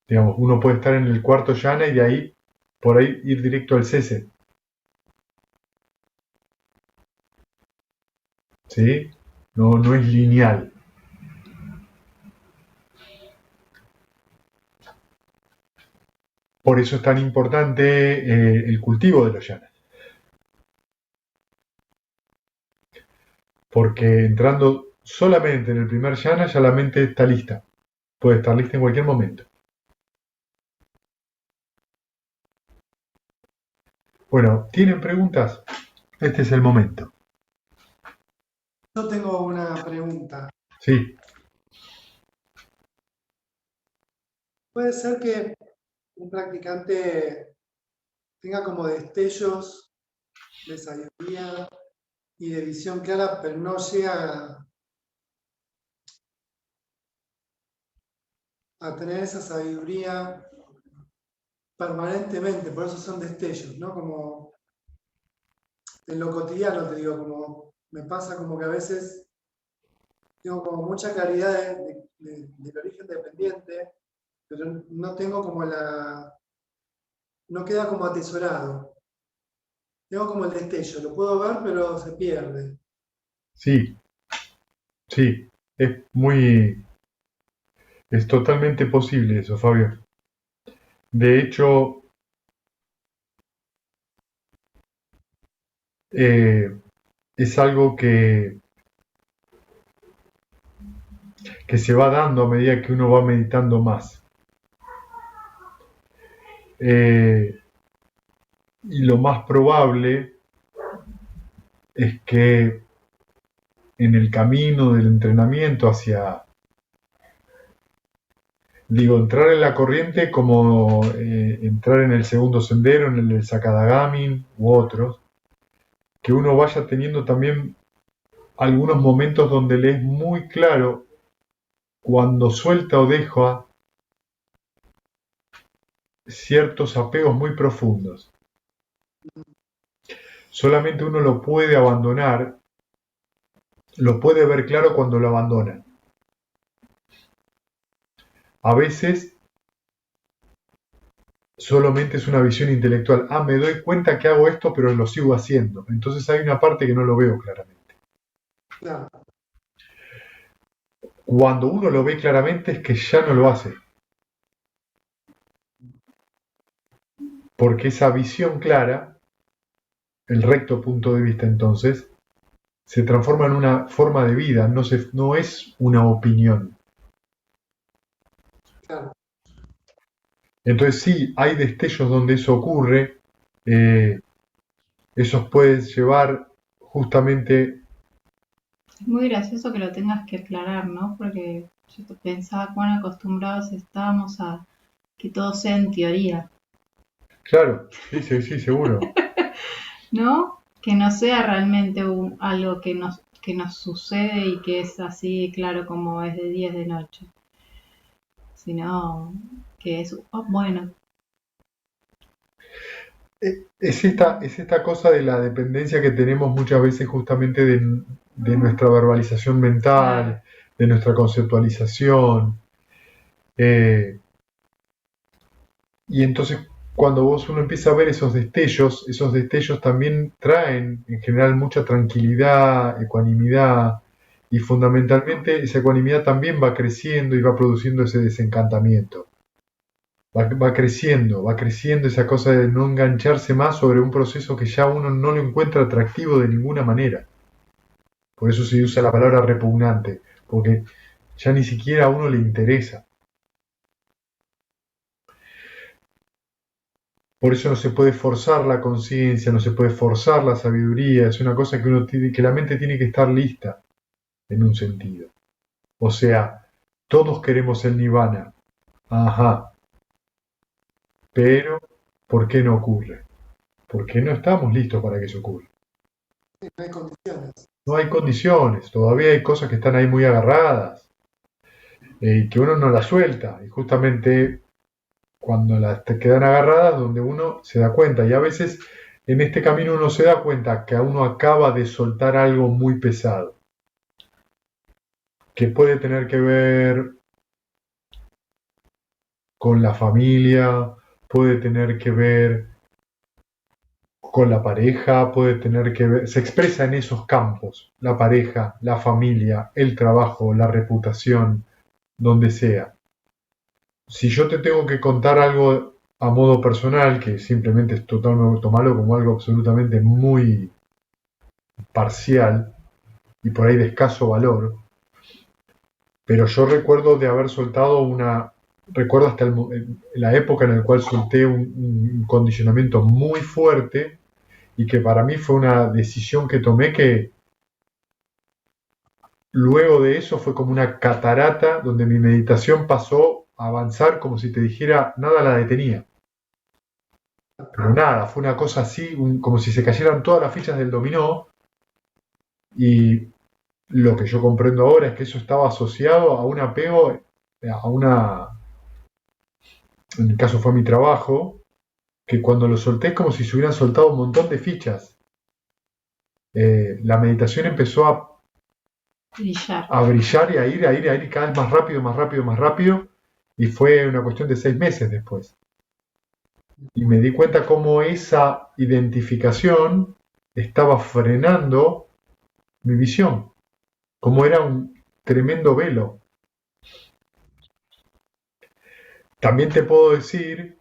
Digamos, uno puede estar en el 4º yana y de ahí por ahí ir directo al cese. ¿Sí? No es lineal. Por eso es tan importante el cultivo de los yanas. Porque entrando solamente en el primer yana, ya la mente está lista. Puede estar lista en cualquier momento. Bueno, ¿tienen preguntas? Este es el momento. Yo tengo una pregunta. Sí, ¿Puede ser que un practicante tenga como destellos de sabiduría y de visión clara, pero no llega a tener esa sabiduría permanentemente? Por eso son destellos, ¿no? Como en lo cotidiano, te digo, como me pasa como que a veces tengo como mucha claridad del origen dependiente, pero no tengo como no queda como atesorado. Tengo como el destello, lo puedo ver, pero se pierde. sí, sí. Es totalmente posible eso, Fabio. De hecho, es algo que se va dando a medida que uno va meditando más. Y lo más probable es que en el camino del entrenamiento entrar en la corriente como entrar en el segundo sendero, en el del Sakadagamin u otros, que uno vaya teniendo también algunos momentos donde le es muy claro cuando suelta o deja ciertos apegos muy profundos. Solamente uno lo puede abandonar, lo puede ver claro cuando lo abandona. A veces solamente es una visión intelectual. Me doy cuenta que hago esto, pero lo sigo haciendo. Entonces hay una parte que no lo veo claramente. Claro, Cuando uno lo ve claramente es que ya no lo hace. Porque esa visión clara, el recto punto de vista entonces, se transforma en una forma de vida, no es una opinión. claro. Entonces sí, hay destellos donde eso ocurre, esos pueden llevar justamente, Es muy gracioso que lo tengas que aclarar, ¿no? Porque yo pensaba cuán acostumbrados estábamos a que todo sea en teoría, claro, sí, sí, sí, seguro. ¿no? Que no sea realmente algo que nos sucede y que es así, claro, como es de día es de noche, sino que es, oh, bueno, Es esta cosa de la dependencia que tenemos muchas veces justamente de nuestra verbalización claro, mental, de nuestra conceptualización. eh, y entonces cuando uno empieza a ver esos destellos también traen en general mucha tranquilidad, ecuanimidad, y fundamentalmente esa ecuanimidad también va creciendo y va produciendo ese desencantamiento. Va creciendo esa cosa de no engancharse más sobre un proceso que ya uno no lo encuentra atractivo de ninguna manera. Por eso se usa la palabra repugnante, porque ya ni siquiera a uno le interesa. Por eso no se puede forzar la conciencia, no se puede forzar la sabiduría, es una cosa que que la mente tiene que estar lista en un sentido. O sea, todos queremos el nirvana, ajá, pero ¿por qué no ocurre? Porque no estamos listos para que eso ocurra. Sí, no hay condiciones. No hay condiciones, todavía hay cosas que están ahí muy agarradas y que uno no las suelta. Y justamente cuando las te quedan agarradas, donde uno se da cuenta. Y a veces en este camino uno se da cuenta que uno acaba de soltar algo muy pesado, que puede tener que ver con la familia, puede tener que ver con la pareja, puede tener que ver, se expresa en esos campos, la pareja, la familia, el trabajo, la reputación, donde sea. Si yo te tengo que contar algo a modo personal, que simplemente es tomarlo como algo absolutamente muy parcial y por ahí de escaso valor, pero yo recuerdo de haber soltado recuerdo hasta la época en la cual solté un condicionamiento muy fuerte y que para mí fue una decisión que tomé que luego de eso fue como una catarata donde mi meditación pasó a avanzar como si te dijera nada la detenía. Pero nada, fue una cosa así, como si se cayeran todas las fichas del dominó y lo que yo comprendo ahora es que eso estaba asociado a un apego, a una, en mi caso fue mi trabajo, que cuando lo solté es como si se hubieran soltado un montón de fichas. La meditación empezó Brillar. a brillar y a ir cada vez más rápido, más rápido, más rápido, y fue una cuestión de 6 meses después. Y me di cuenta cómo esa identificación estaba frenando mi visión, como era un tremendo velo. También te puedo decir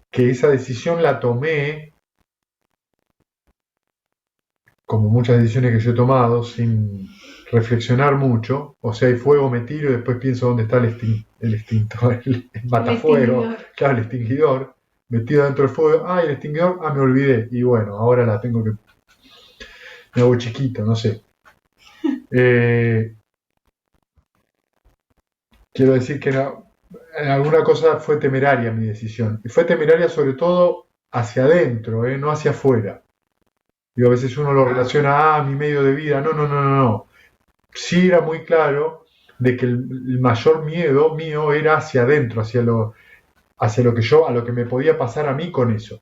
que esa decisión la tomé, como muchas decisiones que yo he tomado, sin reflexionar mucho. O sea, hay fuego, me tiro y después pienso dónde está el extintor, el matafuego, claro, el extinguidor. Metido dentro del fuego, el extinguidor, me olvidé. Y bueno, ahora la tengo que... Me hago chiquito, no sé. Quiero decir que en alguna cosa fue temeraria mi decisión. Y fue temeraria sobre todo hacia adentro, no hacia afuera. Digo, a veces uno lo relaciona a mi medio de vida. No, no, no, no, no. Sí era muy claro de que el mayor miedo mío era hacia adentro, hacia lo que yo, a lo que me podía pasar a mí con eso.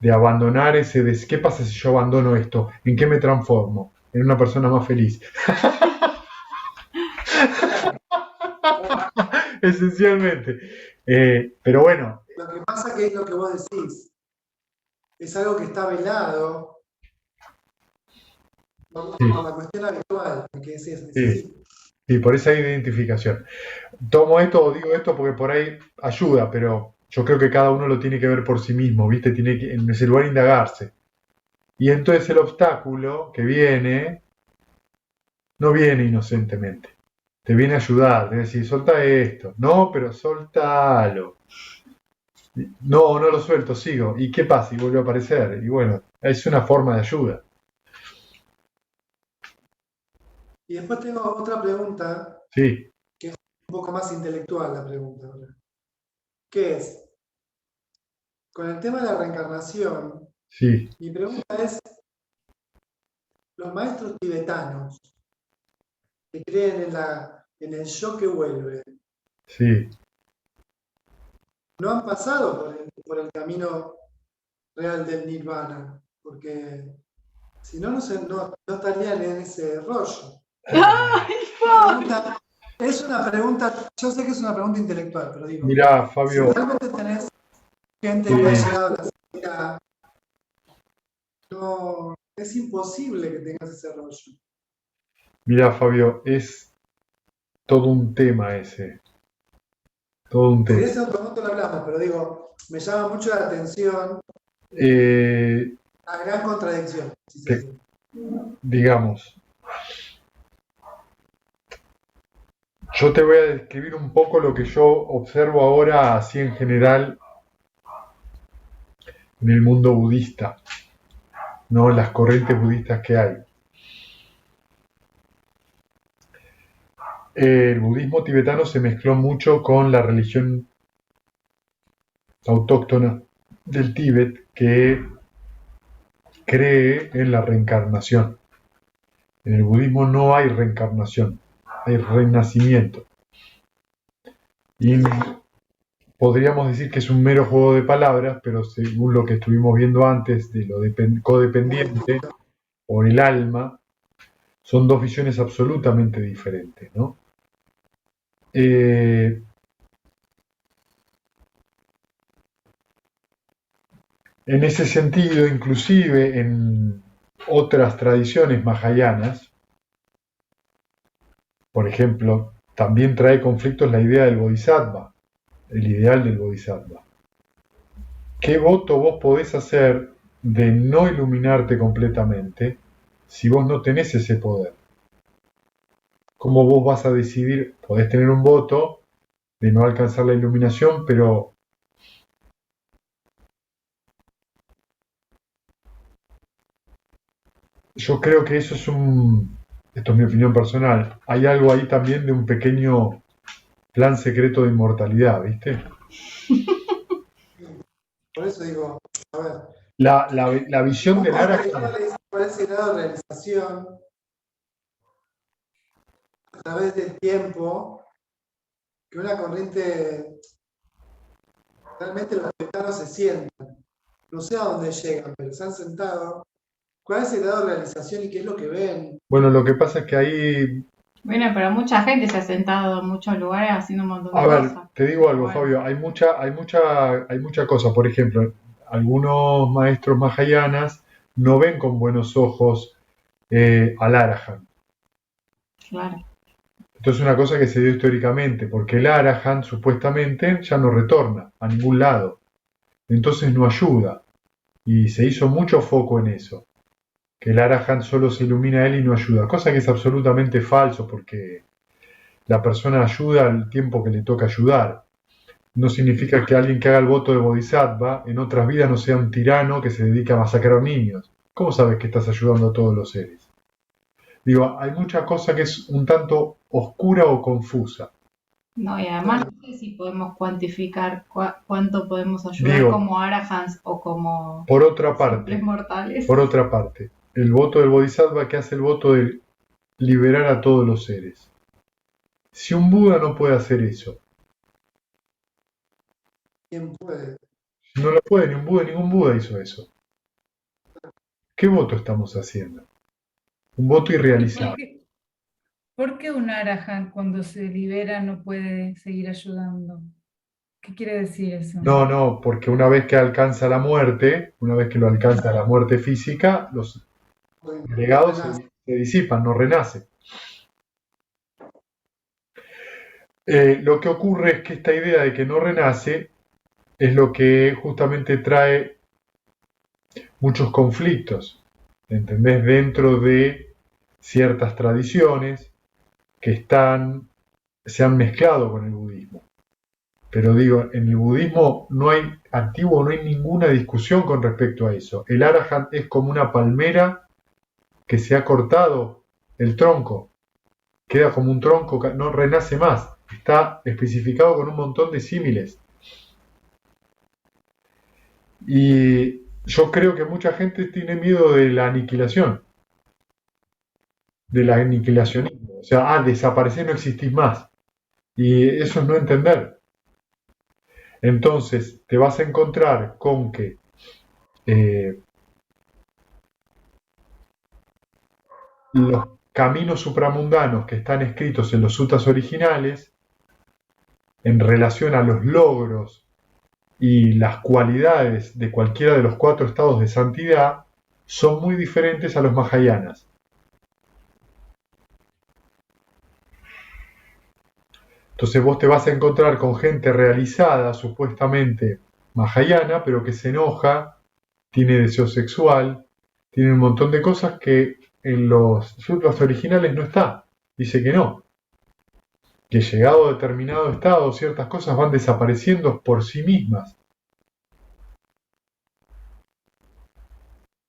De abandonar ¿qué pasa si yo abandono esto? ¿En qué me transformo? En una persona más feliz. Esencialmente. Pero bueno. Lo que pasa que es lo que vos decís. Es algo que está velado por la cuestión habitual, que es Sí, sí, por esa identificación. Digo esto porque por ahí ayuda, pero yo creo que cada uno lo tiene que ver por sí mismo, ¿viste? Tiene que en ese lugar indagarse. Y entonces el obstáculo que viene, no viene inocentemente. Te viene a ayudar, te decir, solta esto. No, pero soltalo. No, no lo suelto, sigo. ¿Y qué pasa? Y vuelve a aparecer. Y bueno, es una forma de ayuda. Y después tengo otra pregunta, Sí, que es un poco más intelectual la pregunta ahora. ¿Qué es? Con el tema de la reencarnación, sí, mi pregunta es, los maestros tibetanos que creen en el yo que vuelve, sí. no han pasado por el camino real del nirvana, porque si no, no estarían en ese rollo. Es una pregunta, yo sé que es una pregunta intelectual, pero digo, Mirá, si Fabio, realmente tenés gente que ha llegado a la salida, no, es imposible que tengas ese rollo. mirá, Fabio, es todo un tema ese. Todo un Si tema. de ese otro momento lo hablamos, pero digo, me llama mucho la atención Eh, la gran contradicción, si se quiere. digamos, yo te voy a describir un poco lo que yo observo ahora, así en general, en el mundo budista, ¿no? Las corrientes budistas que hay. El budismo tibetano se mezcló mucho con la religión autóctona del Tíbet que cree en la reencarnación. En el budismo no hay reencarnación, hay renacimiento. Y podríamos decir que es un mero juego de palabras, pero según lo que estuvimos viendo antes de lo codependiente o el alma, son dos visiones absolutamente diferentes, ¿no? En ese sentido, inclusive en otras tradiciones mahayanas, por ejemplo, también trae conflictos la idea del bodhisattva, el ideal del bodhisattva. ¿Qué voto vos podés hacer de no iluminarte completamente si vos no tenés ese poder? ¿Cómo vos vas a decidir? Podés tener un voto de no alcanzar la iluminación, pero yo creo que eso es esto es mi opinión personal, hay algo ahí también de un pequeño plan secreto de inmortalidad, ¿viste? Por eso digo, a ver, La visión de ¿cómo Lara, llegar por ese grado de realización a través del tiempo que una corriente realmente los tibetanos se sientan? No sé a dónde llegan, pero se han sentado. ¿Cuál es el grado de realización y qué es lo que ven? bueno, lo que pasa es que ahí, Bueno, pero mucha gente se ha sentado en muchos lugares haciendo un montón a de ver, cosas. te digo algo, Bueno, Fabio, hay mucha cosa, por ejemplo, algunos maestros mahayanas no ven con buenos ojos al Arahant. claro. Esto es una cosa que se dio históricamente, porque el Arahant supuestamente ya no retorna a ningún lado, entonces no ayuda, y se hizo mucho foco en eso, que el Arahant solo se ilumina a él y no ayuda, cosa que es absolutamente falso, porque la persona ayuda al tiempo que le toca ayudar. No significa que alguien que haga el voto de Bodhisattva en otras vidas no sea un tirano que se dedica a masacrar niños. ¿Cómo sabes que estás ayudando a todos los seres? Digo, hay mucha cosa que es un tanto oscura o confusa. No, y además no sé si podemos cuantificar cuánto podemos ayudar Digo, como arahants o como por otra simples parte, mortales. por otra parte, el voto del Bodhisattva que hace el voto de liberar a todos los seres. Si un Buda no puede hacer eso, ¿Quién puede? no lo puede ni un Buda, ningún Buda hizo eso. ¿Qué voto estamos haciendo? Un voto ¿Y irrealizable. por qué un Arahant cuando se libera no puede seguir ayudando? ¿Qué quiere decir eso? No, no, porque una vez que alcanza la muerte, una vez que lo alcanza la muerte física, los legados se disipan, no renacen. Lo que ocurre es que esta idea de que no renace es lo que justamente trae muchos conflictos, ¿entendés? Dentro de ciertas tradiciones que se han mezclado con el budismo. Pero digo, en el budismo no hay antiguo, no hay ninguna discusión con respecto a eso. El Arahant es como una palmera que se ha cortado el tronco, queda como un tronco, no renace más. Está especificado con un montón de símiles. Y yo creo que mucha gente tiene miedo de la aniquilación, del aniquilacionismo. O sea, desaparecer, no existís más. Y eso es no entender. Entonces, te vas a encontrar con que los caminos supramundanos que están escritos en los suttas originales, en relación a los logros y las cualidades de cualquiera de los 4 estados de santidad, son muy diferentes a los mahayanas. Entonces vos te vas a encontrar con gente realizada, supuestamente mahayana, pero que se enoja, tiene deseo sexual, tiene un montón de cosas que en los sutras originales no está. Dice que no, que llegado a determinado estado ciertas cosas van desapareciendo por sí mismas.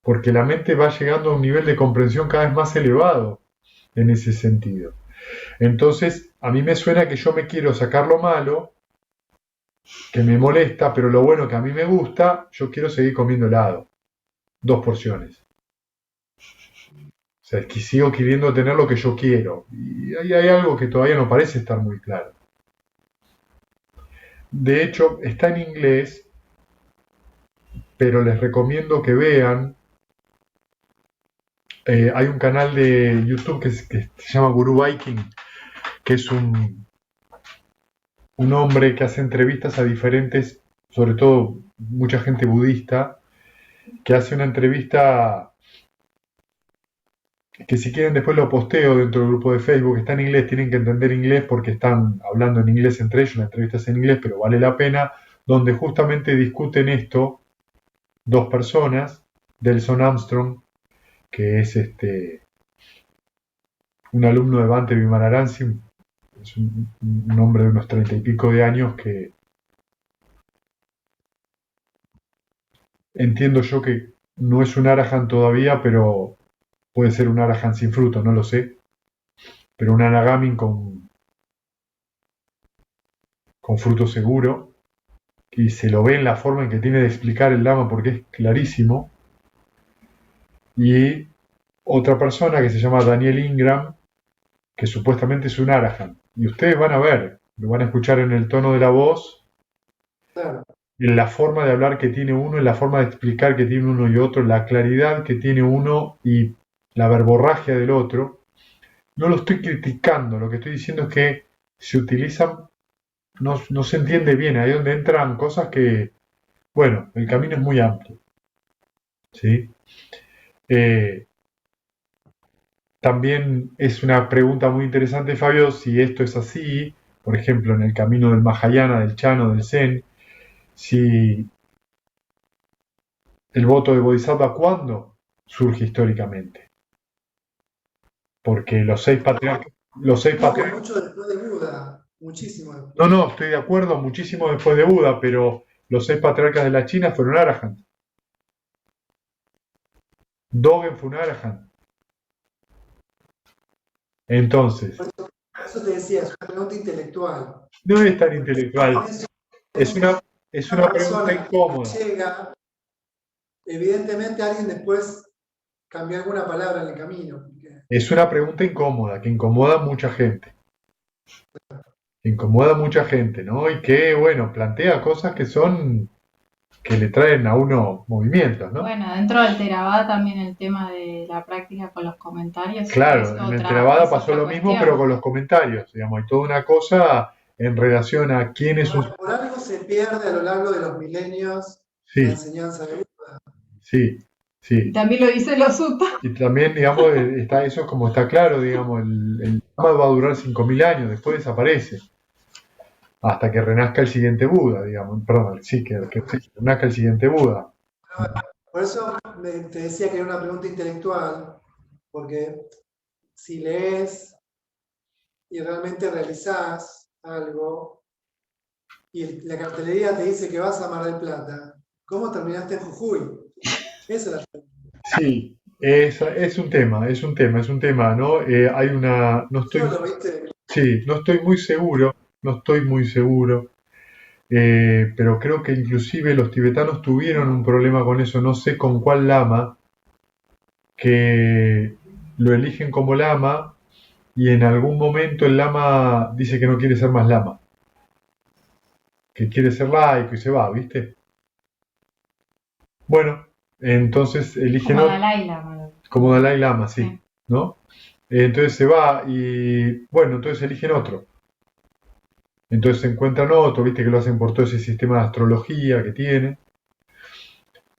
Porque la mente va llegando a un nivel de comprensión cada vez más elevado en ese sentido. Entonces, a mí me suena que yo me quiero sacar lo malo, que me molesta, pero lo bueno que a mí me gusta, yo quiero seguir comiendo helado. 2 porciones. O sea, es que sigo queriendo tener lo que yo quiero. Y ahí hay algo que todavía no parece estar muy claro. De hecho, está en inglés, pero les recomiendo que vean. Hay un canal de YouTube que se llama Guru Viking, que es un hombre que hace entrevistas a diferentes, sobre todo mucha gente budista, que hace una entrevista que si quieren después lo posteo dentro del grupo de Facebook, está en inglés, tienen que entender inglés porque están hablando en inglés entre ellos, la entrevista es en inglés, pero vale la pena, donde justamente discuten esto dos personas, Delson Armstrong, que es un alumno de Bhante Vimalaramsi, es un hombre de unos 30 y pico de años que entiendo yo que no es un Arahant todavía, pero puede ser un Arahant sin fruto, no lo sé, pero un Anagamin con fruto seguro, y se lo ve en la forma en que tiene de explicar el Lama porque es clarísimo, y otra persona que se llama Daniel Ingram, que supuestamente es un Arahant, y ustedes van a ver, lo van a escuchar en el tono de la voz, Claro. en la forma de hablar que tiene uno, en la forma de explicar que tiene uno y otro, la claridad que tiene uno y la verborragia del otro. No lo estoy criticando, lo que estoy diciendo es que se utilizan, no se entiende bien, ahí es donde entran cosas que, bueno, el camino es muy amplio, ¿sí? Eh, También es una pregunta muy interesante, Fabio, si esto es así, por ejemplo, en el camino del Mahayana, del Chano, del Zen, si el voto de Bodhisattva, ¿cuándo surge históricamente? Porque los seis Creo que patriarcas, mucho después de Buda, muchísimo no, después. no, estoy de acuerdo, muchísimo después de Buda, pero los seis patriarcas de la China fueron Arahant. Dogen fue un Arahant. Entonces, Por eso te decía, es una pregunta intelectual. no es tan Porque intelectual, es es una es una pregunta persona incómoda. que llega, evidentemente alguien después cambió alguna palabra en el camino. Porque, Es una pregunta incómoda, que incomoda a mucha gente. Que incomoda a mucha gente, ¿no? Y que, bueno, plantea cosas que son, que le traen a uno movimientos, ¿no? Bueno, dentro del Theravada también el tema de la práctica con los comentarios Claro, en el Theravada es pasó otra lo mismo, pero cuestión. con los comentarios, digamos, hay toda una cosa en relación a quién es un... por algo se pierde a lo largo de los milenios la Sí, enseñanza de Buda. sí, Y sí. también lo dice los sutta. Y también, digamos, está eso como está claro, digamos, el Dhamma va a durar 5.000 años, después desaparece, hasta que renazca el siguiente Buda, digamos, perdón, sí, que renazca el siguiente Buda. Por eso te decía que era una pregunta intelectual, porque si lees y realmente realizás algo y la cartelería te dice que vas a Mar del Plata, ¿cómo terminaste en Jujuy? Esa es la pregunta. Sí, es un tema, es un tema, es un tema, ¿no? Hay una, no estoy, Solo, ¿viste? sí, no estoy muy seguro, no estoy muy seguro, pero creo que inclusive los tibetanos tuvieron un problema con eso, no sé con cuál lama, que lo eligen como lama y en algún momento el lama dice que no quiere ser más lama, que quiere ser laico y se va, ¿viste? Bueno, entonces eligen Como otro, Dalai Lama. como Dalai Lama, sí, Sí. ¿no? Entonces se va y bueno, entonces eligen otro. Entonces encuentran otro, viste que lo hacen por todo ese sistema de astrología que tiene.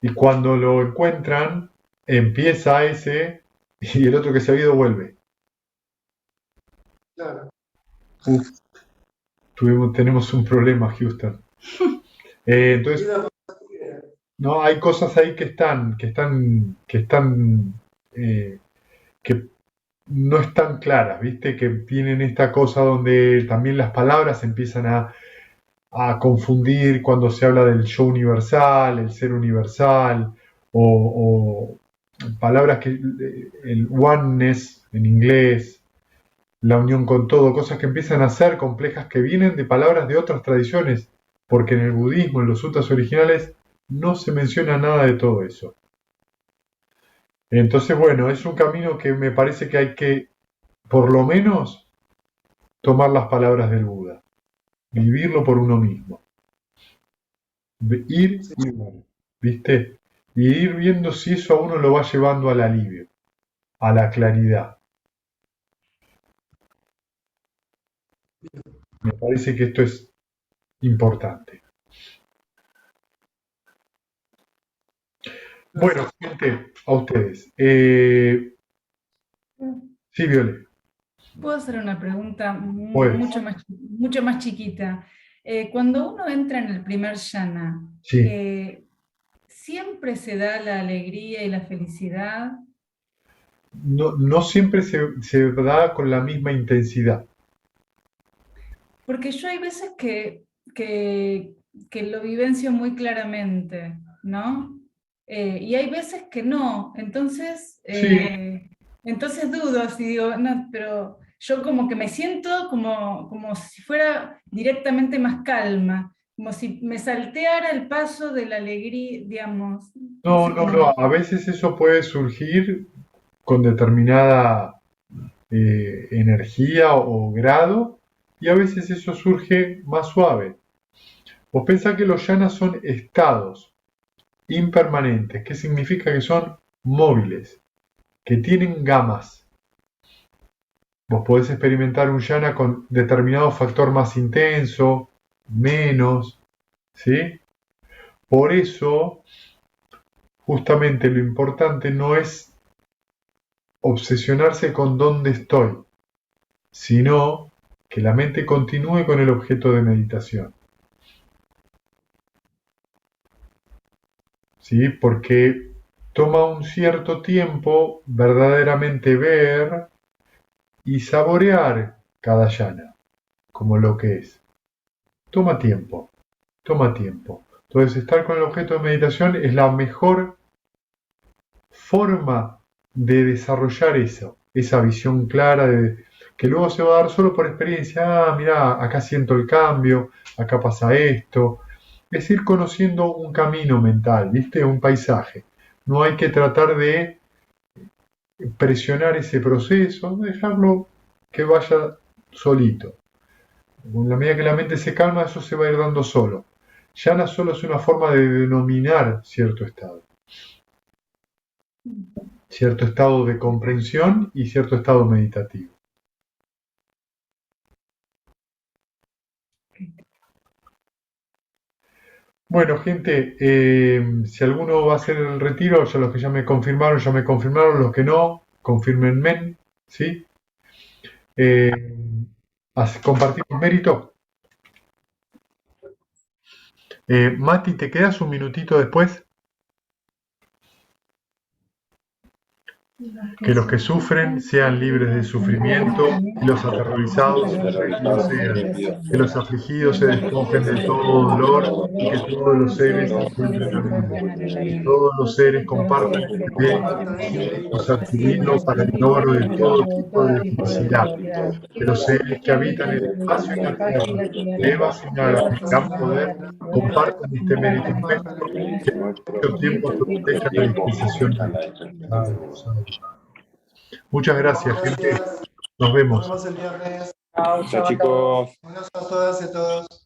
Y cuando lo encuentran, empieza ese y el otro que se ha ido vuelve. Claro. Uf, tenemos un problema, Houston. Entonces, Iba por- no, hay cosas ahí eh, que no están claras, viste, que tienen esta cosa donde también las palabras empiezan a confundir cuando se habla del yo universal, el ser universal, o palabras que el oneness en inglés, la unión con todo, cosas que empiezan a ser complejas que vienen de palabras de otras tradiciones, porque en el budismo, en los sutras originales, no se menciona nada de todo eso. Entonces, bueno, es un camino que me parece que hay que, por lo menos, tomar las palabras del Buda, vivirlo por uno mismo. Ir Sí. y ver, ¿viste? Y ir viendo si eso a uno lo va llevando al alivio, a la claridad. Me parece que esto es importante. Bueno, gente, a ustedes. Sí, Viole, ¿Puedo hacer una pregunta puedes. mucho más chiquita? Cuando uno entra en el primer jhana, Sí. ¿siempre se da la alegría y la felicidad? No siempre se da con la misma intensidad. Porque yo hay veces que lo vivencio muy claramente, ¿no? Y hay veces que no. Sí, Entonces dudo si digo, no, pero yo como que me siento como si fuera directamente más calma, como si me salteara el paso de la alegría, digamos. No sé no. cómo. A veces eso puede surgir con determinada energía o grado, y a veces eso surge más suave. Vos pensás que los yanas son estados impermanentes, que significa que son móviles, que tienen gamas. Vos podés experimentar un yana con determinado factor más intenso, menos, ¿sí? Por eso, justamente lo importante no es obsesionarse con dónde estoy, sino que la mente continúe con el objeto de meditación. ¿Sí? Porque toma un cierto tiempo verdaderamente ver y saborear cada yana como lo que es. Toma tiempo, toma tiempo. Entonces, estar con el objeto de meditación es la mejor forma de desarrollar eso, esa visión clara que luego se va a dar solo por experiencia. Ah, mirá, acá siento el cambio, acá pasa esto. Es ir conociendo un camino mental, ¿viste? Un paisaje. No hay que tratar de presionar ese proceso, dejarlo que vaya solito. En la medida que la mente se calma, eso se va a ir dando solo. Yana solo es una forma de denominar cierto estado de comprensión y cierto estado meditativo. Bueno, gente, si alguno va a hacer el retiro, ya los que ya me confirmaron, los que no, confirmenme, ¿sí? Compartimos mérito. Mati, ¿te quedas un minutito después? Que los que sufren sean libres de sufrimiento y los aterrorizados tranquilos sean. Que los afligidos se despojen de todo dolor y que todos los seres encuentren alivio. Que todos los seres compartan este mérito Compartan este mérito adquirido para el logro de todo tipo de felicidad. Que los seres que habitan el espacio y la tierra, levas y nagas de gran poder, compartan este mérito nuestro que en mucho tiempo proteja la dispensación de Dios. Muchas gracias, gente. Gracias. Nos Nos vemos. vemos el viernes. Chao, chicos. Buenas a todas y a todos.